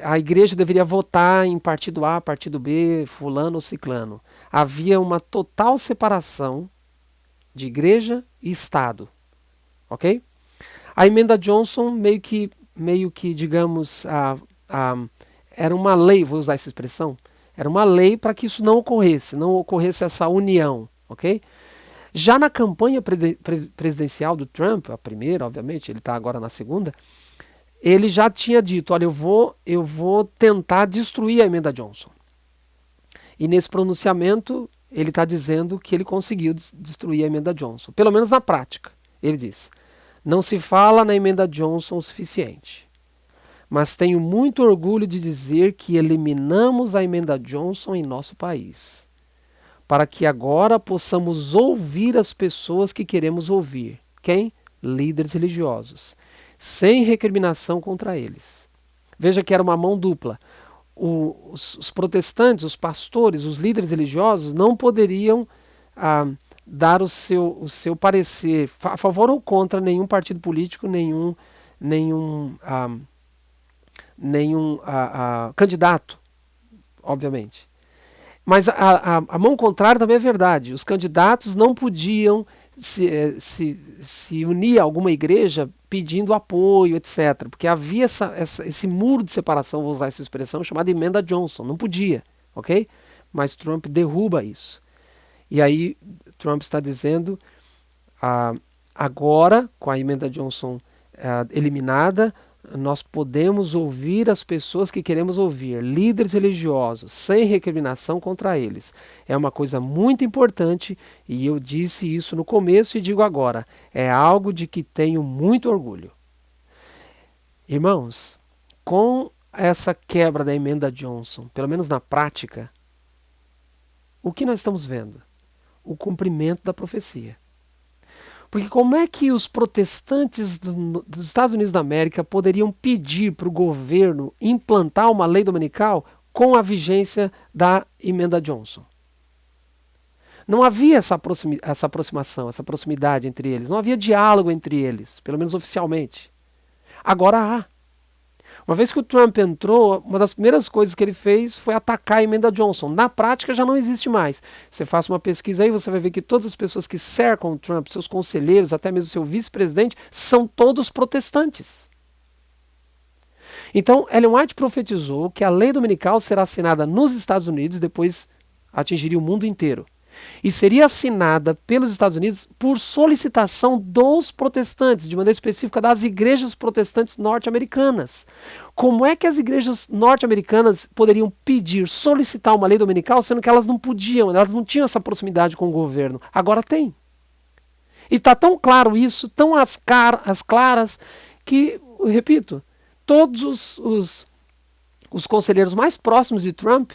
a igreja deveria votar em partido A, partido B, fulano ou ciclano. Havia uma total separação de igreja e Estado, ok? A emenda Johnson meio que digamos, era uma lei, vou usar essa expressão, era uma lei para que isso não ocorresse essa união, ok? Já na campanha presidencial do Trump, a primeira, obviamente, ele está agora na segunda, ele já tinha dito, olha, eu vou tentar destruir a emenda Johnson. E nesse pronunciamento, ele está dizendo que ele conseguiu destruir a emenda Johnson, pelo menos na prática. Ele diz, não se fala na emenda Johnson o suficiente, mas tenho muito orgulho de dizer que eliminamos a emenda Johnson em nosso país, para que agora possamos ouvir as pessoas que queremos ouvir. Quem? Líderes religiosos, sem recriminação contra eles. Veja que era uma mão dupla. Os protestantes, os pastores, os líderes religiosos não poderiam dar o seu parecer a favor ou contra nenhum partido político, nenhum candidato, obviamente. Mas a mão contrária também é verdade. Os candidatos não podiam se unir a alguma igreja pedindo apoio, etc. Porque havia esse muro de separação, vou usar essa expressão, chamada emenda Johnson. Não podia, ok? Mas Trump derruba isso. E aí Trump está dizendo, agora, com a emenda Johnson eliminada, nós podemos ouvir as pessoas que queremos ouvir, líderes religiosos, sem recriminação contra eles. É uma coisa muito importante e eu disse isso no começo e digo agora, é algo de que tenho muito orgulho. Irmãos, com essa quebra da emenda Johnson, pelo menos na prática, o que nós estamos vendo? O cumprimento da profecia. Porque como é que os protestantes dos Estados Unidos da América poderiam pedir para o governo implantar uma lei dominical com a vigência da emenda Johnson? Não havia essa aproximação, essa proximidade entre eles. Não havia diálogo entre eles, pelo menos oficialmente. Agora há. Uma vez que o Trump entrou, uma das primeiras coisas que ele fez foi atacar a emenda Johnson. Na prática já não existe mais. Você faça uma pesquisa aí, você vai ver que todas as pessoas que cercam o Trump, seus conselheiros, até mesmo seu vice-presidente, são todos protestantes. Então, Ellen White profetizou que a lei dominical será assinada nos Estados Unidos, depois atingiria o mundo inteiro. E seria assinada pelos Estados Unidos por solicitação dos protestantes, de maneira específica das igrejas protestantes norte-americanas. Como é que as igrejas norte-americanas poderiam pedir, solicitar uma lei dominical, sendo que elas não podiam, elas não tinham essa proximidade com o governo? Agora tem. E está tão claro isso, tão às claras, que, eu repito, todos os conselheiros mais próximos de Trump,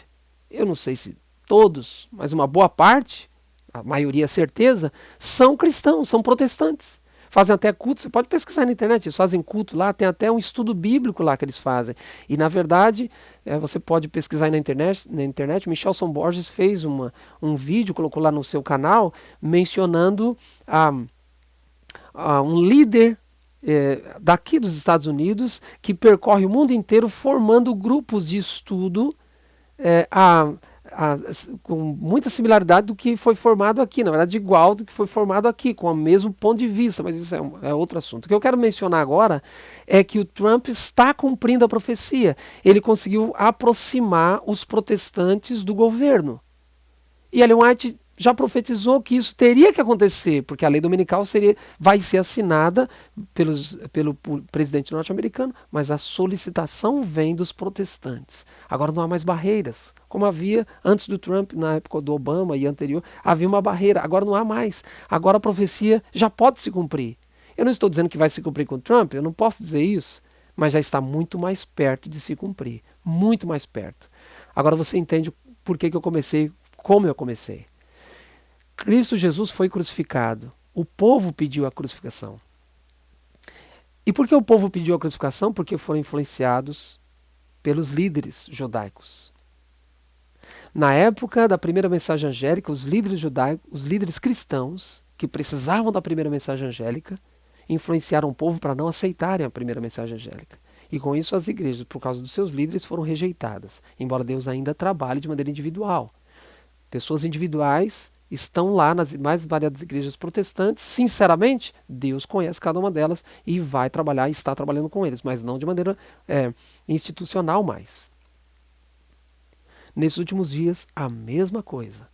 eu não sei se todos, mas uma boa parte, a maioria certeza, são cristãos, são protestantes. Fazem até culto, você pode pesquisar na internet, eles fazem culto lá, tem até um estudo bíblico lá que eles fazem. E na verdade, você pode pesquisar aí na internet, Michelson Borges fez um vídeo, colocou lá no seu canal, mencionando um líder daqui dos Estados Unidos que percorre o mundo inteiro formando grupos de estudo com muita similaridade do que foi formado aqui, na verdade igual do que foi formado aqui, com o mesmo ponto de vista, mas isso é outro assunto. O que eu quero mencionar agora é que o Trump está cumprindo a profecia. Ele conseguiu aproximar os protestantes do governo. E Ellen White já profetizou que isso teria que acontecer, porque a lei dominical vai ser assinada pelo presidente norte-americano, mas a solicitação vem dos protestantes. Agora não há mais barreiras, como havia antes do Trump, na época do Obama e anterior, havia uma barreira, agora não há mais. Agora a profecia já pode se cumprir. Eu não estou dizendo que vai se cumprir com o Trump, eu não posso dizer isso, mas já está muito mais perto de se cumprir, muito mais perto. Agora você entende por que eu comecei, como eu comecei. Cristo Jesus foi crucificado. O povo pediu a crucificação. E por que o povo pediu a crucificação? Porque foram influenciados pelos líderes judaicos. Na época da primeira mensagem angélica, os líderes judaicos, os líderes cristãos, que precisavam da primeira mensagem angélica, influenciaram o povo para não aceitarem a primeira mensagem angélica. E com isso as igrejas, por causa dos seus líderes, foram rejeitadas, embora Deus ainda trabalhe de maneira individual. Pessoas individuais estão lá nas mais variadas igrejas protestantes. Sinceramente, Deus conhece cada uma delas e vai trabalhar e está trabalhando com eles, mas não de maneira institucional mais. Nesses últimos dias, a mesma coisa.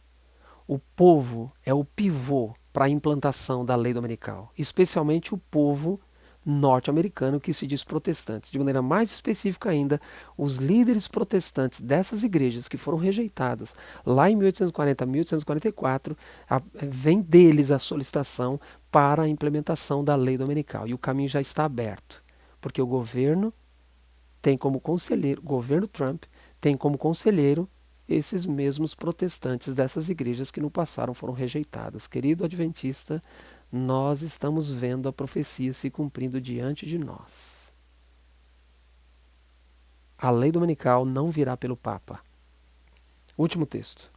O povo é o pivô para a implantação da lei dominical, especialmente o povo norte-americano que se diz protestante. De maneira mais específica ainda, os líderes protestantes dessas igrejas que foram rejeitadas lá em 1840 a 1844, vem deles a solicitação para a implementação da lei dominical. E o caminho já está aberto, porque o governo tem como conselheiro, o governo Trump tem como conselheiro esses mesmos protestantes dessas igrejas que no passado foram rejeitadas. Querido adventista, nós estamos vendo a profecia se cumprindo diante de nós. A lei dominical não virá pelo Papa. Último texto.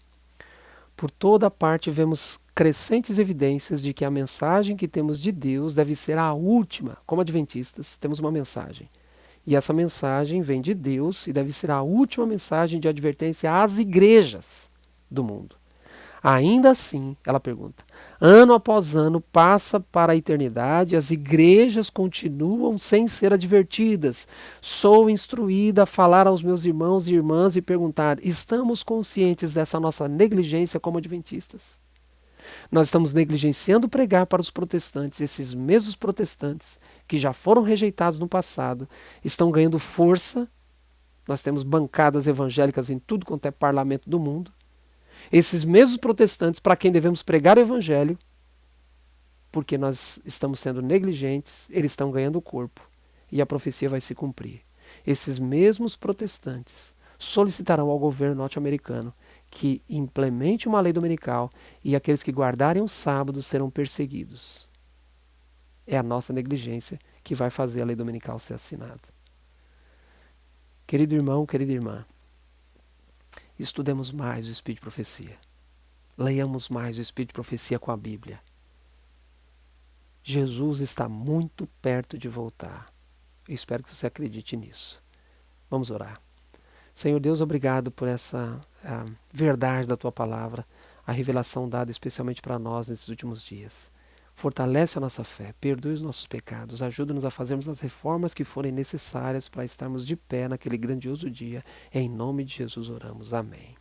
Por toda parte vemos crescentes evidências de que a mensagem que temos de Deus deve ser a última. Como adventistas, temos uma mensagem. E essa mensagem vem de Deus e deve ser a última mensagem de advertência às igrejas do mundo. Ainda assim, ela pergunta, ano após ano passa para a eternidade, as igrejas continuam sem ser advertidas. Sou instruída a falar aos meus irmãos e irmãs e perguntar, estamos conscientes dessa nossa negligência como adventistas? Nós estamos negligenciando pregar para os protestantes. Esses mesmos protestantes que já foram rejeitados no passado estão ganhando força. Nós temos bancadas evangélicas em tudo quanto é parlamento do mundo. Esses mesmos protestantes para quem devemos pregar o evangelho, porque nós estamos sendo negligentes, eles estão ganhando corpo e a profecia vai se cumprir. Esses mesmos protestantes solicitarão ao governo norte-americano que implemente uma lei dominical e aqueles que guardarem o sábado serão perseguidos. É a nossa negligência que vai fazer a lei dominical ser assinada. Querido irmão, querida irmã, estudemos mais o Espírito de Profecia. Leiamos mais o Espírito de Profecia com a Bíblia. Jesus está muito perto de voltar. Eu espero que você acredite nisso. Vamos orar. Senhor Deus, obrigado por essa verdade da Tua palavra, a revelação dada especialmente para nós nesses últimos dias. Fortalece a nossa fé, perdoe os nossos pecados, ajuda-nos a fazermos as reformas que forem necessárias para estarmos de pé naquele grandioso dia. Em nome de Jesus oramos. Amém.